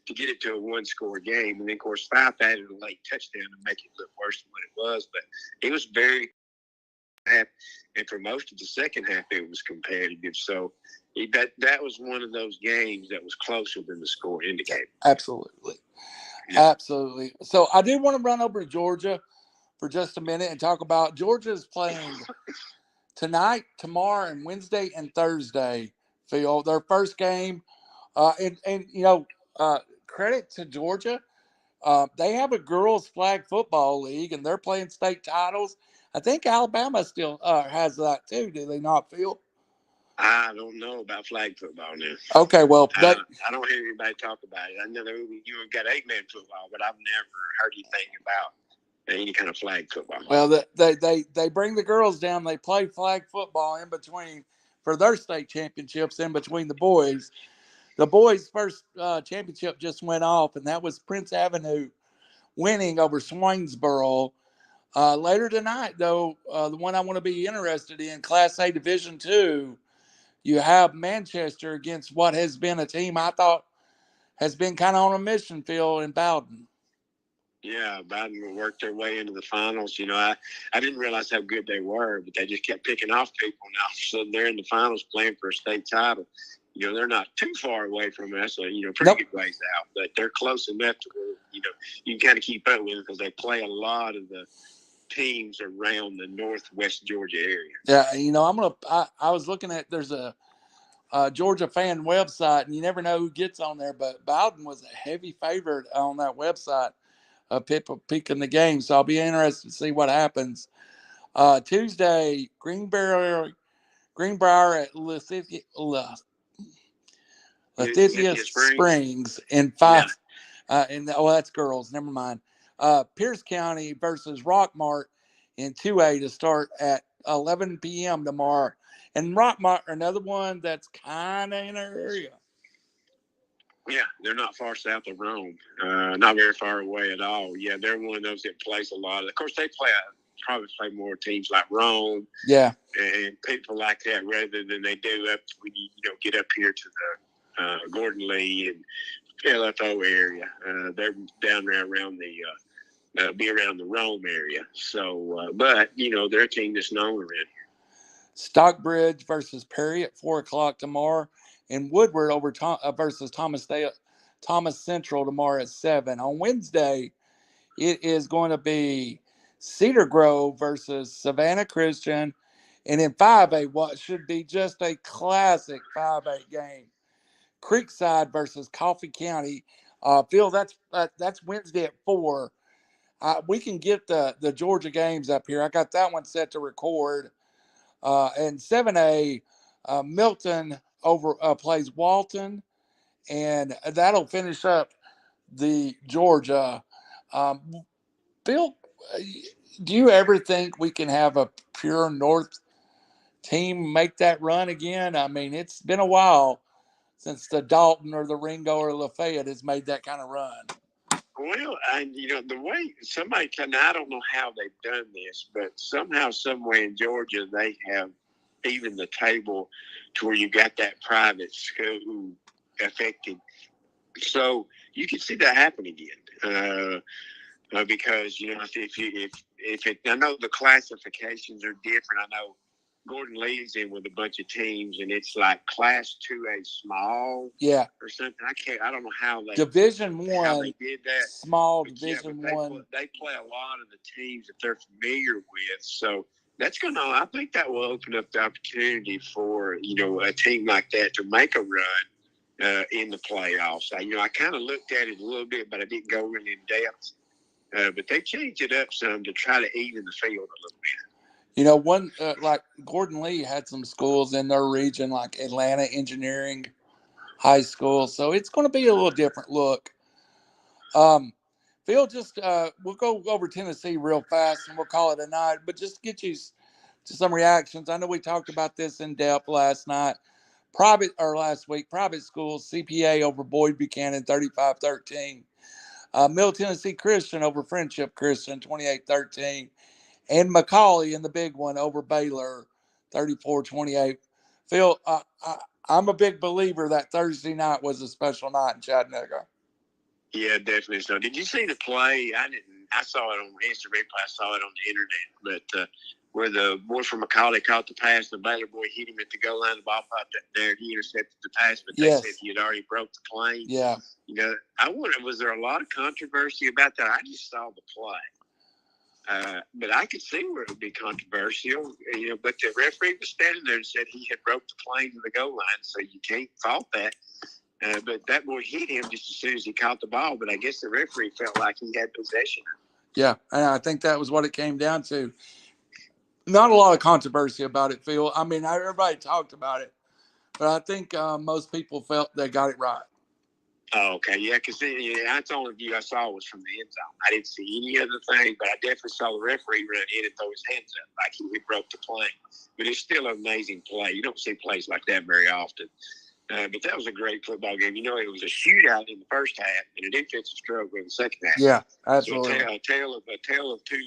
S1: to get it to a one-score game. And then, of course, Fyffe added a late touchdown to make it look worse than what it was. But it was very half, and for most of the second half, it was competitive. So that was one of those games that was closer than the score indicated.
S2: Absolutely. Yeah. Absolutely. So I do want to run over to Georgia for just a minute and talk about Georgia's playing tonight, tomorrow, and Wednesday and Thursday, Phil. Their first game. Credit to Georgia They have a girls flag football league, and they're playing state titles. I think Alabama still has that too. Do they not, Phil?
S1: I don't know about flag football now.
S2: Okay, well,
S1: I don't hear anybody talk about it. I know you have got 8-man football, but I've never heard anything about any kind of flag football.
S2: Well, they bring the girls down. They play flag football in between for their state championships in between the boys. The boys' first championship just went off, and that was Prince Avenue winning over Swainsboro. Later tonight, though, the one I want to be interested in, Class A Division II, you have Manchester against what has been a team I thought has been kind of on a mission, Phil, in Bowden.
S1: Yeah, Bowden worked their way into the finals. I didn't realize how good they were, but they just kept picking off people. And all of a sudden, they're in the finals playing for a state title. They're not too far away from us, so, pretty good ways out. But they're close enough to where, you can kind of keep up with them because they play a lot of the teams around the northwest Georgia area.
S2: Yeah, I was looking at, there's a Georgia fan website, and you never know who gets on there, but Bowden was a heavy favorite on that website. People picking the game, so I'll be interested to see what happens. Tuesday, Greenbrier at Lithia Springs in Fyffe. Yeah. That's girls. Never mind. Pierce County versus Rockmart in 2A to start at 11 p.m. tomorrow. And Rockmart, another one that's kind of in our area.
S1: Yeah, they're not far south of Rome. Not very far away at all. Yeah, they're one of those that plays a lot. Of course, they probably play more teams like Rome.
S2: Yeah.
S1: And people like that rather than they do up when you get up here to the Gordon Lee and LFO area. They're down there around be around the Rome area. So, but, they're a team that's known around here.
S2: Stockbridge versus Perry at 4 o'clock tomorrow. And Woodward versus Thomas Central tomorrow at 7. On Wednesday, it is going to be Cedar Grove versus Savannah Christian. And in 5A, what should be just a classic 5A game, Creekside versus Coffee County. Phil, that's Wednesday at 4. We can get the Georgia games up here. I got that one set to record. And 7A, Milton plays Walton, and that'll finish up the Georgia. Bill, do you ever think we can have a pure North team make that run again? I mean, it's been a while since the Dalton or the Ringo or Lafayette has made that kind of run.
S1: Well, the way somebody I don't know how they've done this, but somehow, someway in Georgia, they have even the table to where you got that private school affected. So you can see that happen again. Because, I know the classifications are different. I know Gordon Lee's in with a bunch of teams, and it's like Class 2A small, or something. I don't know how they
S2: Division 1
S1: how they did that.
S2: Small Division 1.
S1: They play a lot of the teams that they're familiar with, so that's I think that will open up the opportunity for a team like that to make a run in the playoffs. I kind of looked at it a little bit, but I didn't go really in depth. But they changed it up some to try to even the field a little bit.
S2: One like Gordon Lee had some schools in their region, like Atlanta Engineering High School. So it's going to be a little different look. Phil, just we'll go over Tennessee real fast and we'll call it a night. But just get you to some reactions. I know we talked about this in depth last week. Private schools, CPA over Boyd Buchanan, 35-13. Middle Tennessee Christian over Friendship Christian, 28-13. And McCallie in the big one over Baylor, 34-28. Phil, I'm a big believer that Thursday night was a special night in Chattanooga.
S1: Yeah, definitely so. Did you see the play? I didn't. I saw it on Instant Replay. I saw it on the internet. But where the boy from McCallie caught the pass, the Baylor boy hit him at the goal line. The ball popped up there. He intercepted the pass, but they said he had already broke the plane.
S2: Yeah.
S1: I wonder, was there a lot of controversy about that? I just saw the play. But I could see where it would be controversial, but the referee was standing there and said he had broke the plane to the goal line, so you can't fault that. But that boy hit him just as soon as he caught the ball. But I guess the referee felt like he had possession.
S2: Yeah, and I think that was what it came down to. Not a lot of controversy about it, Phil. I mean, everybody talked about it, but I think most people felt they got it right.
S1: Oh, okay, yeah, because that's the only view I saw was from the end zone. I didn't see any other thing, but I definitely saw the referee run in and throw his hands up like he broke the play. But it's still an amazing play. You don't see plays like that very often. But that was a great football game. You know, it was a shootout in the first half and a defensive struggle in the second half.
S2: Yeah, absolutely.
S1: So a tale of two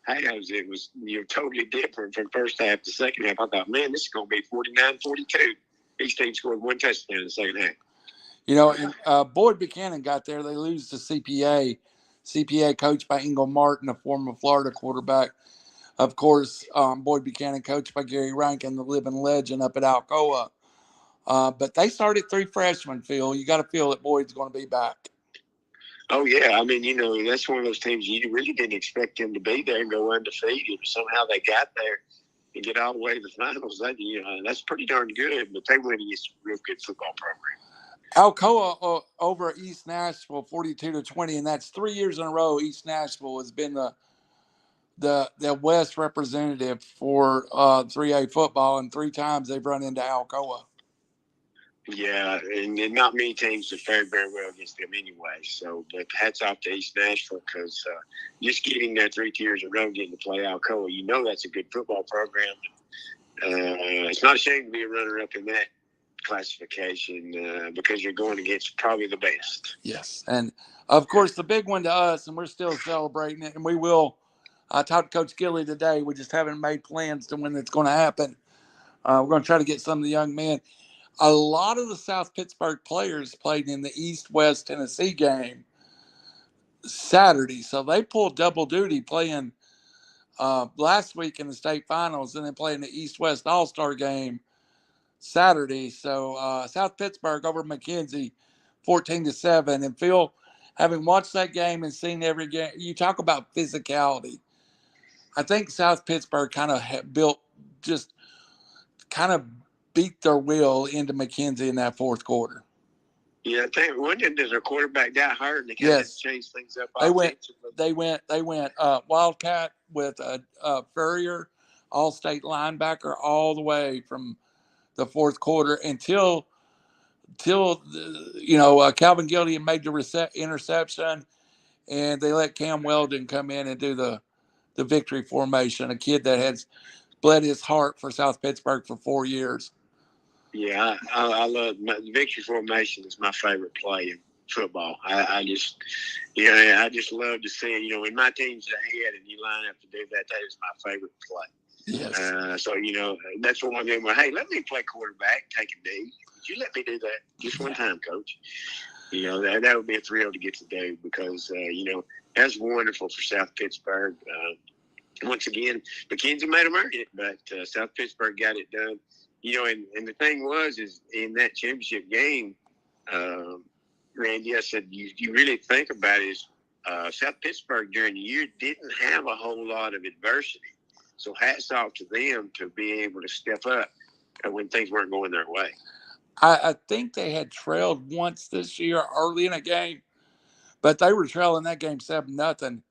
S1: halves. It was totally different from first half to second half. I thought, man, this is going to be 49-42. Each team scored one touchdown in the second half.
S2: You know, and Boyd Buchanan got there. They lose to CPA. CPA coached by Ingle Martin, a former Florida quarterback. Of course, Boyd Buchanan coached by Gary Rankin, the living legend up at Alcoa. But they started 3 freshmen, Phil. You got to feel that Boyd's going to be back.
S1: Oh, yeah. I mean, that's one of those teams you really didn't expect them to be there and go undefeated. Somehow they got there and get all the way to the finals. That's pretty darn good, but they went against a real good football program.
S2: Alcoa over East Nashville, 42-20, and that's 3 years in a row. East Nashville has been the West representative for 3A football, and 3 times they've run into Alcoa.
S1: Yeah, and not many teams have fared very well against them anyway. So, but hats off to East Nashville because just getting there 3 years in a row, getting to play Alcoa, that's a good football program. It's not a shame to be a runner-up in that classification because you're going against probably the best.
S2: Yes, and of course the big one to us, and we're still celebrating it, and we will. I talked to Coach Gilly today. We just haven't made plans to when it's going to happen. We're going to try to get some of the young men. A lot of the South Pittsburg players played in the East-West Tennessee game Saturday, so they pulled double duty playing last week in the state finals and then playing the East-West All-Star game Saturday. So South Pittsburg over McKenzie, 14-7. And Phil, having watched that game and seen every game, you talk about physicality. I think South Pittsburg kind of beat their will into McKenzie in that fourth quarter.
S1: Yeah, I think their quarterback got hurt and they kind of changed things up.
S2: They went Wildcat with a Furrier, all-state linebacker, all the way from the fourth quarter until Calvin Gilliam made the interception, and they let Cam Weldon come in and do the victory formation, a kid that has bled his heart for South Pittsburg for 4 years.
S1: Yeah, I love the victory formation. Is my favorite play in football. I just love to see it. When my team's ahead and you line up to do that, that is my favorite play.
S2: Yes.
S1: So that's one of them where, hey, let me play quarterback, take a knee. Would you let me do that just one time, Coach? That would be a thrill to get to do because that's wonderful for South Pittsburg. Once again, McKenzie made them earn it, but South Pittsburg got it done. And the thing is in that championship game, Randy, I said, you really think about it, is South Pittsburg during the year didn't have a whole lot of adversity. So hats off to them to be able to step up when things weren't going their way.
S2: I think they had trailed once this year early in a game, but they were trailing that game 7-0.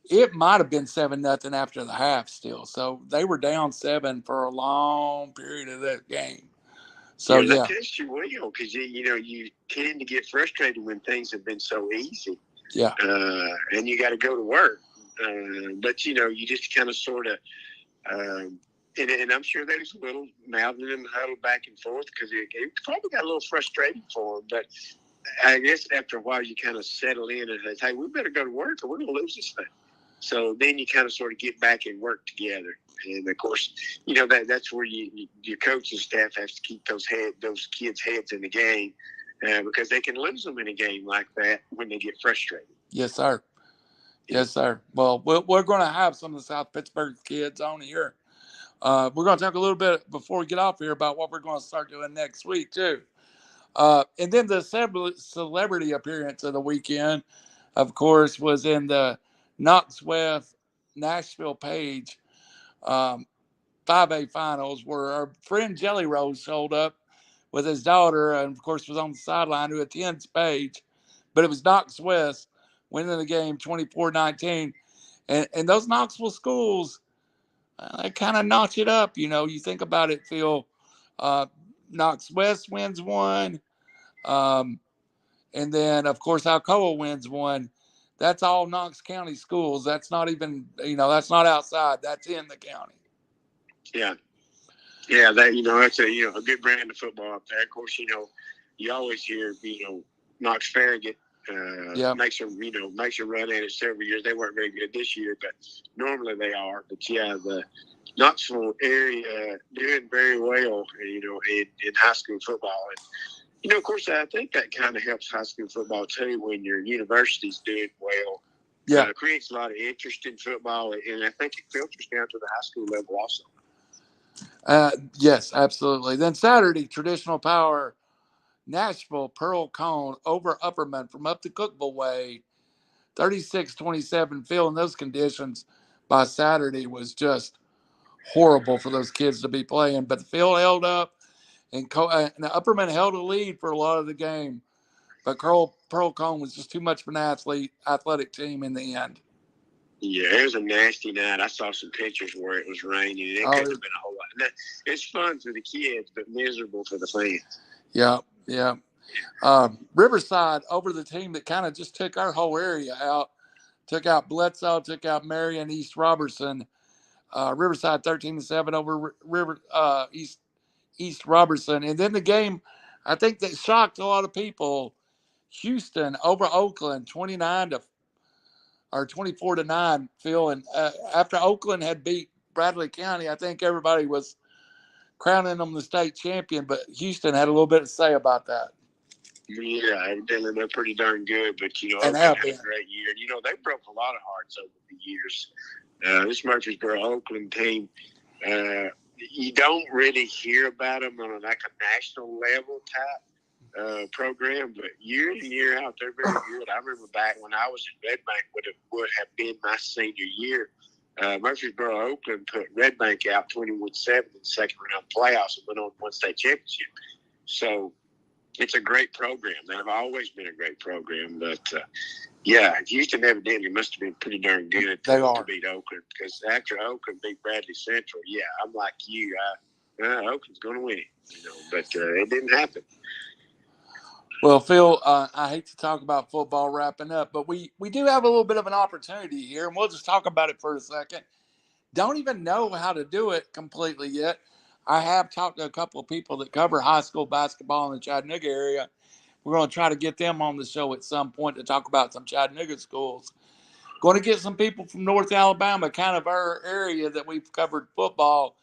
S2: It might have been 7-0 after the half still. So they were down 7 for a long period of that game. So
S1: that tests you will because you tend to get frustrated when things have been so easy.
S2: Yeah.
S1: And you got to go to work. But you just kind of sort of, and I'm sure there was a little mouthing and huddle back and forth because it probably got a little frustrating for them. But I guess after a while you kind of settle in and say, hey, we better go to work or we're going to lose this thing. So then you kind of sort of get back and work together. And of course, that's where your coaching staff has to keep those kids' heads in the game because they can lose them in a game like that when they get frustrated.
S2: Yes, sir. Yes, sir. Well, we're going to have some of the South Pittsburg kids on here. We're going to talk a little bit before we get off here about what we're going to start doing next week, too. And then the celebrity appearance of the weekend, of course, was in the Knoxville Nashville Page 5A finals where our friend Jelly Rose showed up with his daughter, and of course was on the sideline, who attends Page, but it was Knox West winning the game 24-19. And those Knoxville schools, they kind of notch it up. You think about it, Phil. Knox West wins one. And then, of course, Alcoa wins one. That's all Knox County schools. That's not even, that's not outside. That's in the county.
S1: Yeah. Yeah, that's a good brand of football up there. Of course, you always hear, Knox Farragut makes a run at it several years. They weren't very good this year, but normally they are. But yeah, the Knoxville area doing very well, in high school football. And, of course, I think that kind of helps high school football too when your university's doing well.
S2: Yeah.
S1: It creates a lot of interest in football, and I think it filters down to the high school level also.
S2: Yes, absolutely. Then Saturday, traditional power, Nashville, Pearl Cohn over Upperman from up the Cookville way, 36-27. Phil, in those conditions by Saturday was just horrible for those kids to be playing. But the field held up, and Upperman held a lead for a lot of the game. But Pearl Cohn was just too much of an athletic team in the end.
S1: Yeah, it was a nasty night. I saw some pictures where it was raining. It couldn't have been a whole lot. It's fun for the kids, but miserable for the fans.
S2: Yeah. Riverside over the team that kind of just took our whole area out. Took out Bledsoe, took out Marion, East Robertson. Riverside 13-7 over East Robertson. And then the game, I think that shocked a lot of people. Houston over Oakland, 24-9, Phil. And after Oakland had beat Bradley County, I think everybody was crowning them the state champion, but Houston had a little bit to say about that.
S1: Yeah, evidently they're pretty darn good, but Oakland had a great year. They broke a lot of hearts over the years. This Murfreesboro Oakland team, you don't really hear about them on like a national level type program, but year in and year out, they're very good. I remember back when I was in Red Bank, would have been my senior year. Murfreesboro Oakland put Red Bank out 21-7 in the second round playoffs and went on to win state championship. So it's a great program. They've always been a great program. But, Houston evidently must have been pretty darn good to beat Oakland, because after Oakland beat Bradley Central, I'm like you. Oakland's going to win it, but it didn't happen.
S2: Well, Phil, I hate to talk about football wrapping up, but we do have a little bit of an opportunity here, and we'll just talk about it for a second. Don't even know how to do it completely yet. I have talked to a couple of people that cover high school basketball in the Chattanooga area. We're going to try to get them on the show at some point to talk about some Chattanooga schools. Going to get some people from North Alabama, kind of our area that we've covered football.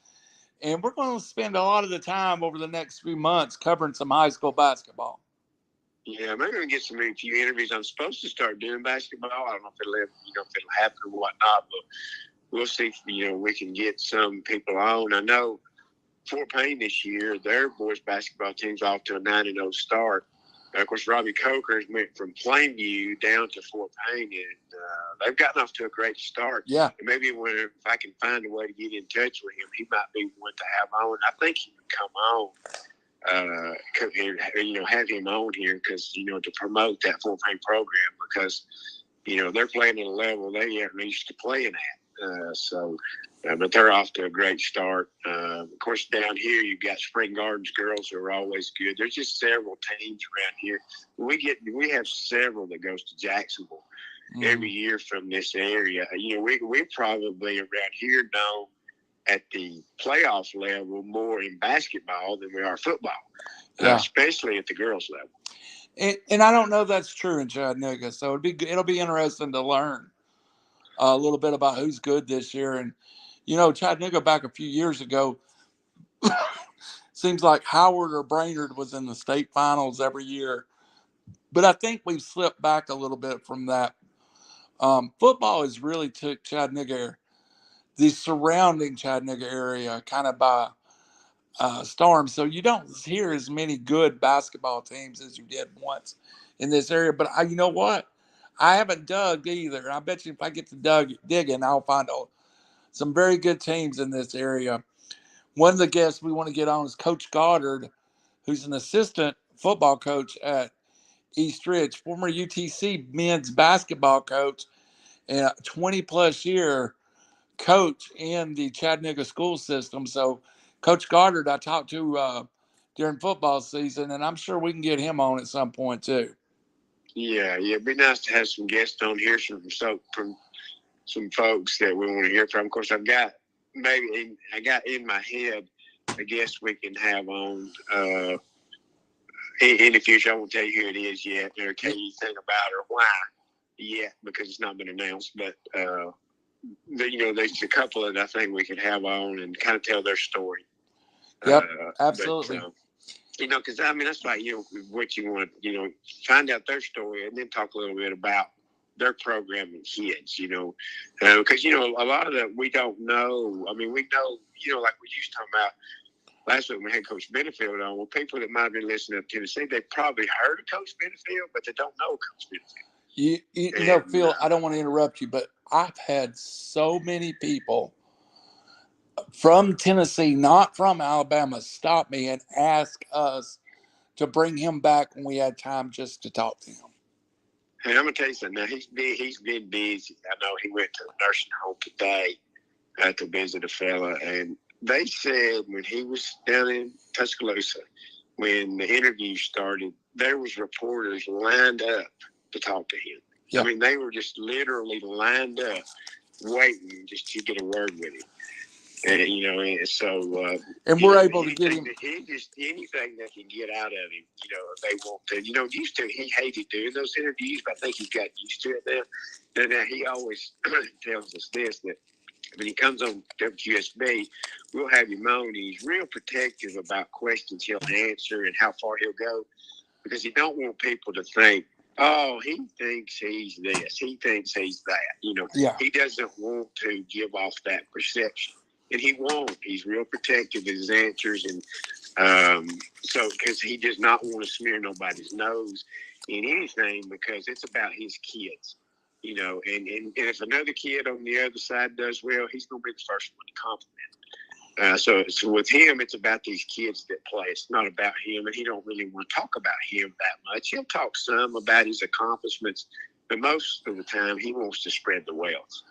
S2: And we're going to spend a lot of the time over the next few months covering some high school basketball.
S1: Yeah, maybe we'll get a few interviews. I'm supposed to start doing basketball. I don't know if it'll happen or whatnot, but we'll see if, we can get some people on. I know Fort Payne this year, their boys basketball team's off to a 9-0 start. Of course, Robbie Coker went from Plainview down to Fort Payne, and they've gotten off to a great start.
S2: Yeah.
S1: And maybe if I can find a way to get in touch with him, he might be one to have on. I think he would come on. Have him on here because, to promote that Fort Payne program, because, they're playing at a level they aren't used to playing at. But they're off to a great start. Of course, down here, you've got Spring Gardens girls who are always good. There's just several teams around here. We have several that goes to Jacksonville every year from this area. We probably around here known at the playoff level more in basketball than we are football, especially at the girls level.
S2: And I don't know that's true in Chattanooga, so it'll be interesting to learn a little bit about who's good this year. And Chattanooga back a few years ago seems like Howard or Brainerd was in the state finals every year, but I think we've slipped back a little bit from that. Football has really took Chattanooga, the surrounding Chattanooga area, kind of by storm. So you don't hear as many good basketball teams as you did once in this area. But you know what? I haven't dug either. I bet you if I get to digging, I'll find some very good teams in this area. One of the guests we want to get on is Coach Goddard, who's an assistant football coach at East Ridge, former UTC men's basketball coach, and a 20-plus year coach in the Chattanooga school system. So Coach Goddard, I talked to during football season, and I'm sure we can get him on at some point too.
S1: Yeah, it'd be nice to have some guests on here from some folks that we want to hear from. Of course, I got in my head a guest we can have on in the future. I won't tell you who it is yet, or tell you anything about or why yet, because it's not been announced. But there's a couple that I think we could have on and kind of tell their story.
S2: Yep, absolutely.
S1: Because that's like what you want. Find out their story and then talk a little bit about their program and kids. Because a lot of that we don't know. I mean, we know. Like we used to talk about last week when we had Coach Benefield on. Well, people that might have been listening to Tennessee, they probably heard of Coach Benefield, but they don't know Coach Benefield.
S2: Phil, I don't want to interrupt you, but I've had so many people from Tennessee, not from Alabama, stop me and ask us to bring him back when we had time just to talk to him.
S1: Hey, I'm gonna tell you something. Now he's been busy. I know he went to the nursing home today to visit a fella, and they said when he was down in Tuscaloosa, when the interview started, there was reporters lined up to talk to him. Yeah. I mean, they were just literally lined up, waiting just to get a word with him. And and so
S2: and we're able to get him.
S1: Just anything they can get out of him, if they want to. Used to he hated doing those interviews, but I think he's got used to it now. And now he always tells us this, that when he comes on WQSB, we'll have him on. And he's real protective about questions he'll answer and how far he'll go, because he don't want people to think, oh, he thinks he's this, he thinks he's that.
S2: Yeah.
S1: He doesn't want to give off that perception. And he won't. He's real protective of his answers, and so because he does not want to smear nobody's nose in anything, because it's about his kids, And if another kid on the other side does well, he's going to be the first one to compliment. So with him, it's about these kids that play. It's not about him, and he don't really want to talk about him that much. He'll talk some about his accomplishments, but most of the time, he wants to spread the wealth.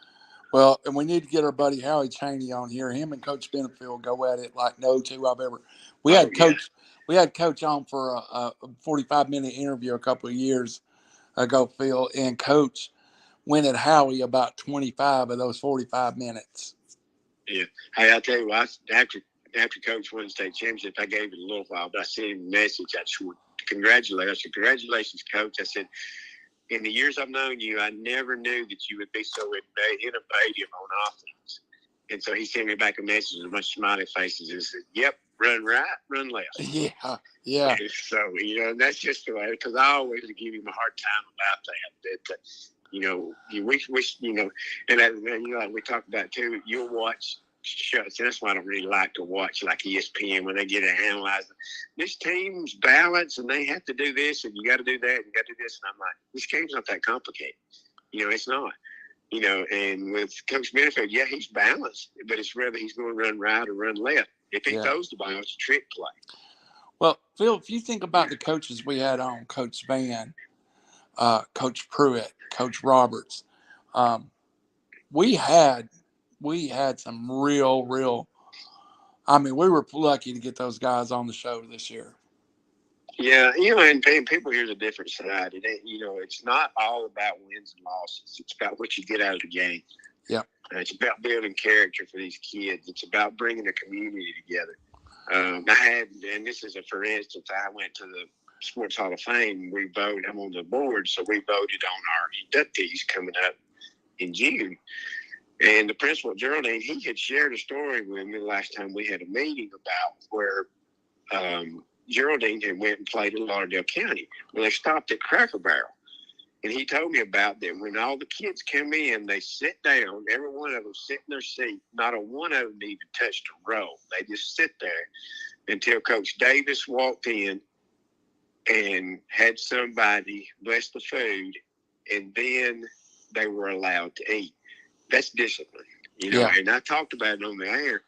S2: Well, and we need to get our buddy Howie Chaney on here. Him and Coach Benefield go at it like no two I've ever. We had Coach on for a 45-minute interview a couple of years ago, Phil, and Coach went at Howie about 25 of those 45 minutes.
S1: Yeah. Hey, I'll tell you what, after Coach won the state championship, I gave it a little while, but I sent him a message. I just wanted to congratulate. I said, congratulations, Coach. I said, in the years I've known you, I never knew that you would be so innovative on offense. And so he sent me back a message with a bunch of smiley faces and said, yep, run right, run left.
S2: Yeah.
S1: And so, and that's just the way, because I always give him a hard time about that. You wish, and like we talked about too, you'll watch shows, and that's why I don't really like to watch like ESPN when they get to analyze this team's balance and they have to do this and you got to do that and you got to do this. And I'm like, this game's not that complicated. It's not. And with Coach Benefield, yeah, he's balanced, but it's whether he's going to run right or run left. If he throws the ball, it's a trick play.
S2: Well, Phil, if you think about the coaches we had on, Coach Van, Coach Pruitt, Coach Roberts, we had some real. I mean, we were lucky to get those guys on the show this year.
S1: Yeah, and people here's a different side. It ain't, it's not all about wins and losses. It's about what you get out of the game.
S2: Yeah.
S1: It's about building character for these kids. It's about bringing a community together. And this is for instance, I went to the Sports Hall of Fame. We voted. I'm on the board, so we voted on our inductees coming up in June. And the principal, Geraldine, he had shared a story with me the last time we had a meeting about where Geraldine had went and played in Lauderdale County. Well, they stopped at Cracker Barrel. And he told me about that when all the kids come in, they sit down, every one of them sit in their seat. Not a one of them even touched a row. They just sit there until Coach Davis walked in and had somebody bless the food, and then they were allowed to eat. That's discipline, And I talked about it on the air.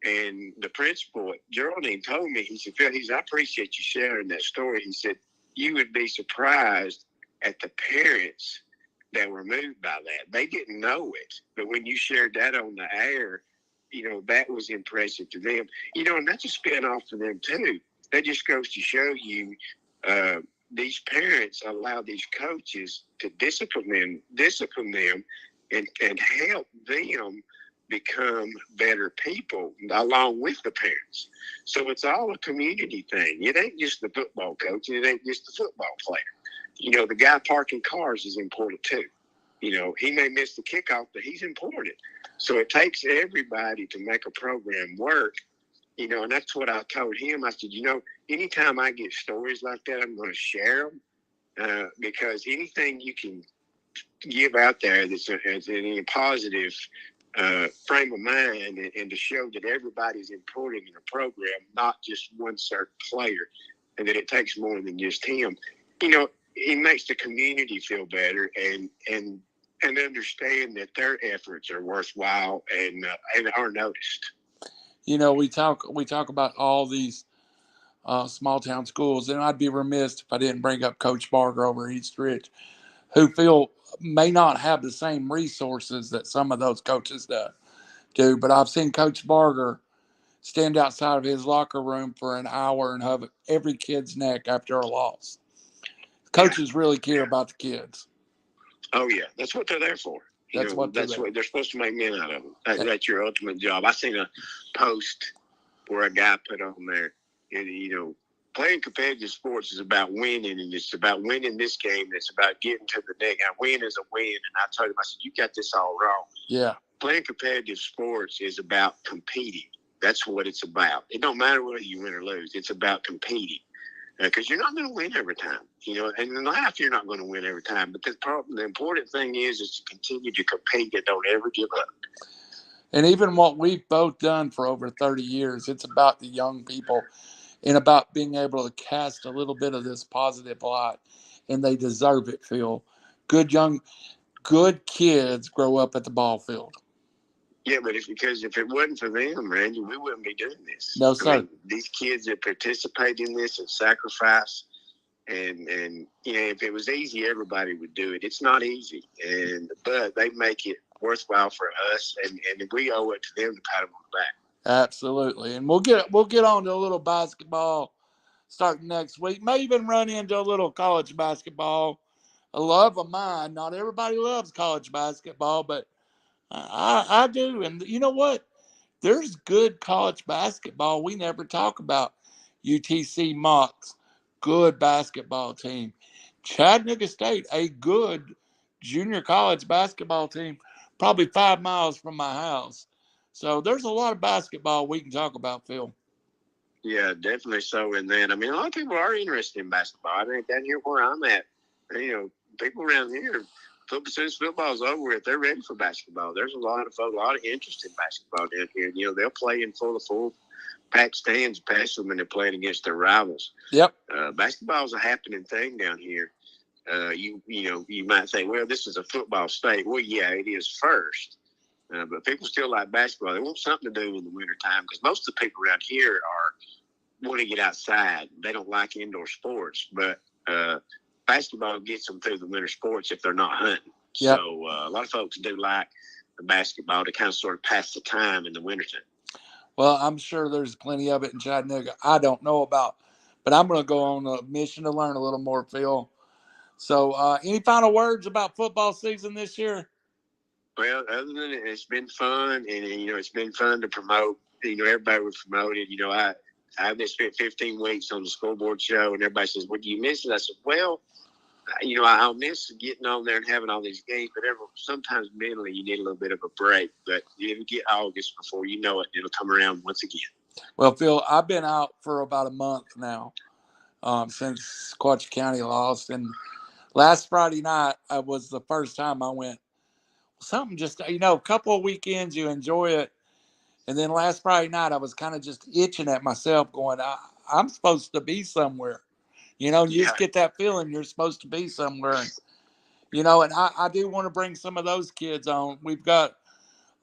S1: And the principal, Geraldine, told me, he said, Phil, I appreciate you sharing that story. He said, you would be surprised at the parents that were moved by that. They didn't know it. But when you shared that on the air, that was impressive to them. And that's a spin-off for them, too. That just goes to show you these parents allow these coaches to discipline them and help them become better people along with the parents. So it's all a community thing. It ain't just the football coach. It ain't just the football player. The guy parking cars is important too. He may miss the kickoff, but he's important. So it takes everybody to make a program work. And that's what I told him. I said, anytime I get stories like that, I'm going to share them because anything you can give out there that's in a positive frame of mind and to show that everybody's important in a program, not just one certain player, and that it takes more than just him. It makes the community feel better and understand that their efforts are worthwhile and are noticed.
S2: We talk about all these small town schools, and I'd be remiss if I didn't bring up Coach Barger over East Ridge, who may not have the same resources that some of those coaches do. But I've seen Coach Barger stand outside of his locker room for an hour and hug every kid's neck after a loss. Coaches really care about the kids.
S1: Oh yeah, that's what they're there for. That's what they're supposed to make men out of them. That's your ultimate job. I seen a post where a guy put on there, and playing competitive sports is about winning, and it's about winning this game. It's about getting to the next. A win is a win. And I told him, I said, you got this all wrong.
S2: Yeah.
S1: Playing competitive sports is about competing. That's what it's about. It don't matter whether you win or lose. It's about competing. Because you're not going to win every time. And in life, you're not going to win every time. But the important thing is to continue to compete and don't ever give up.
S2: And even what we've both done for over 30 years, it's about the young people and about being able to cast a little bit of this positive light. And they deserve it, Phil. Good kids grow up at the ball field.
S1: Yeah, but if it wasn't for them, Randy, we wouldn't be doing this.
S2: No, sir.
S1: These kids that participate in this and sacrifice, and if it was easy, everybody would do it. It's not easy, but they make it worthwhile for us, and we owe it to them to pat them on the back.
S2: Absolutely, and we'll get on to a little basketball starting next week. May even run into a little college basketball. A love of mine. Not everybody loves college basketball, but I do. And you know what? There's good college basketball we never talk about. UTC Mocs, good basketball team. Chattanooga State, a good junior college basketball team, probably 5 miles from my house. So there's a lot of basketball we can talk about, Phil.
S1: Yeah, definitely so in that. I mean, a lot of people are interested in basketball. I think down here where I'm at, people around here, since football's over with, they're ready for basketball. There's a lot of interest in basketball down here. They'll play in full packed stands past them when they're playing against their rivals.
S2: Yep.
S1: Basketball's a happening thing down here. You might say, well, this is a football state. Well, yeah, it is first. But people still like basketball. They want something to do in the wintertime because most of the people around here want to get outside. They don't like indoor sports, but basketball gets them through the winter sports if they're not hunting. Yep. So a lot of folks do like the basketball to kind of sort of pass the time in the wintertime.
S2: Well, I'm sure there's plenty of it in Chattanooga I don't know about, but I'm going to go on a mission to learn a little more, Phil. So any final words about football season this year?
S1: Well, other than it's been fun, and it's been fun to promote. Everybody was promoted. I've just spent 15 weeks on the school board show, and everybody says, "What do you miss it?" I said, "Well, I'll miss getting on there and having all these games, but sometimes mentally you need a little bit of a break. But you get August before you know it, it'll come around once again."
S2: Well, Phil, I've been out for about a month now since Quatchie County lost, and last Friday night was the first time I went. Something just, a couple of weekends you enjoy it. And then last Friday night, I was kind of just itching at myself going, I'm supposed to be somewhere. You just get that feeling you're supposed to be somewhere. And I do want to bring some of those kids on. We've got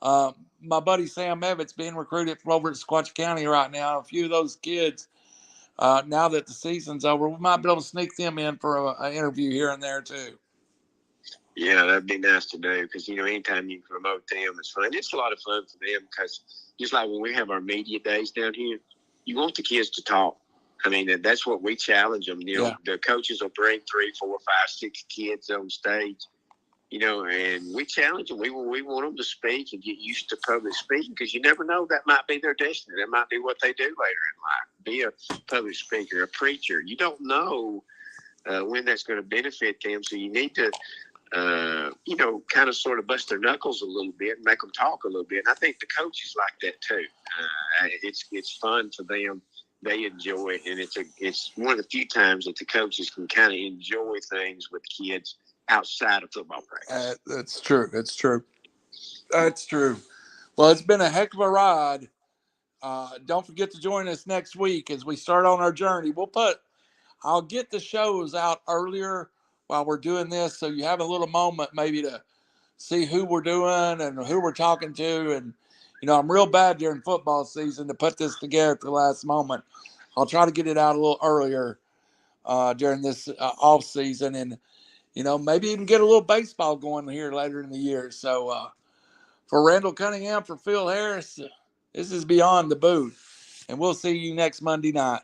S2: My buddy Sam Evans being recruited from over at Sequatchie County right now. A few of those kids, now that the season's over, we might be able to sneak them in for an interview here and there too.
S1: Yeah, that'd be nice to do because, anytime you can promote them, it's fun. It's a lot of fun for them because just like when we have our media days down here, you want the kids to talk. I mean, that's what we challenge them. The coaches will bring 3, 4, 5, 6 kids on stage, and we challenge them. We want them to speak and get used to public speaking because you never know, that might be their destiny. That might be what they do later in life, be a public speaker, a preacher. You don't know when that's going to benefit them, so you need to kind of sort of bust their knuckles a little bit and make them talk a little bit. And I think the coaches like that too. It's fun for them. They enjoy it, and it's one of the few times that the coaches can kind of enjoy things with kids outside of football practice.
S2: That's true. That's true. That's true. Well, it's been a heck of a ride. Don't forget to join us next week as we start on our journey. I'll get the shows out earlier while we're doing this, so you have a little moment maybe to see who we're doing and who we're talking to. And, I'm real bad during football season to put this together at the last moment. I'll try to get it out a little earlier during this off season, and, maybe even get a little baseball going here later in the year. So for Randall Cunningham, for Phil Harris, this is Beyond the Booth, and we'll see you next Monday night.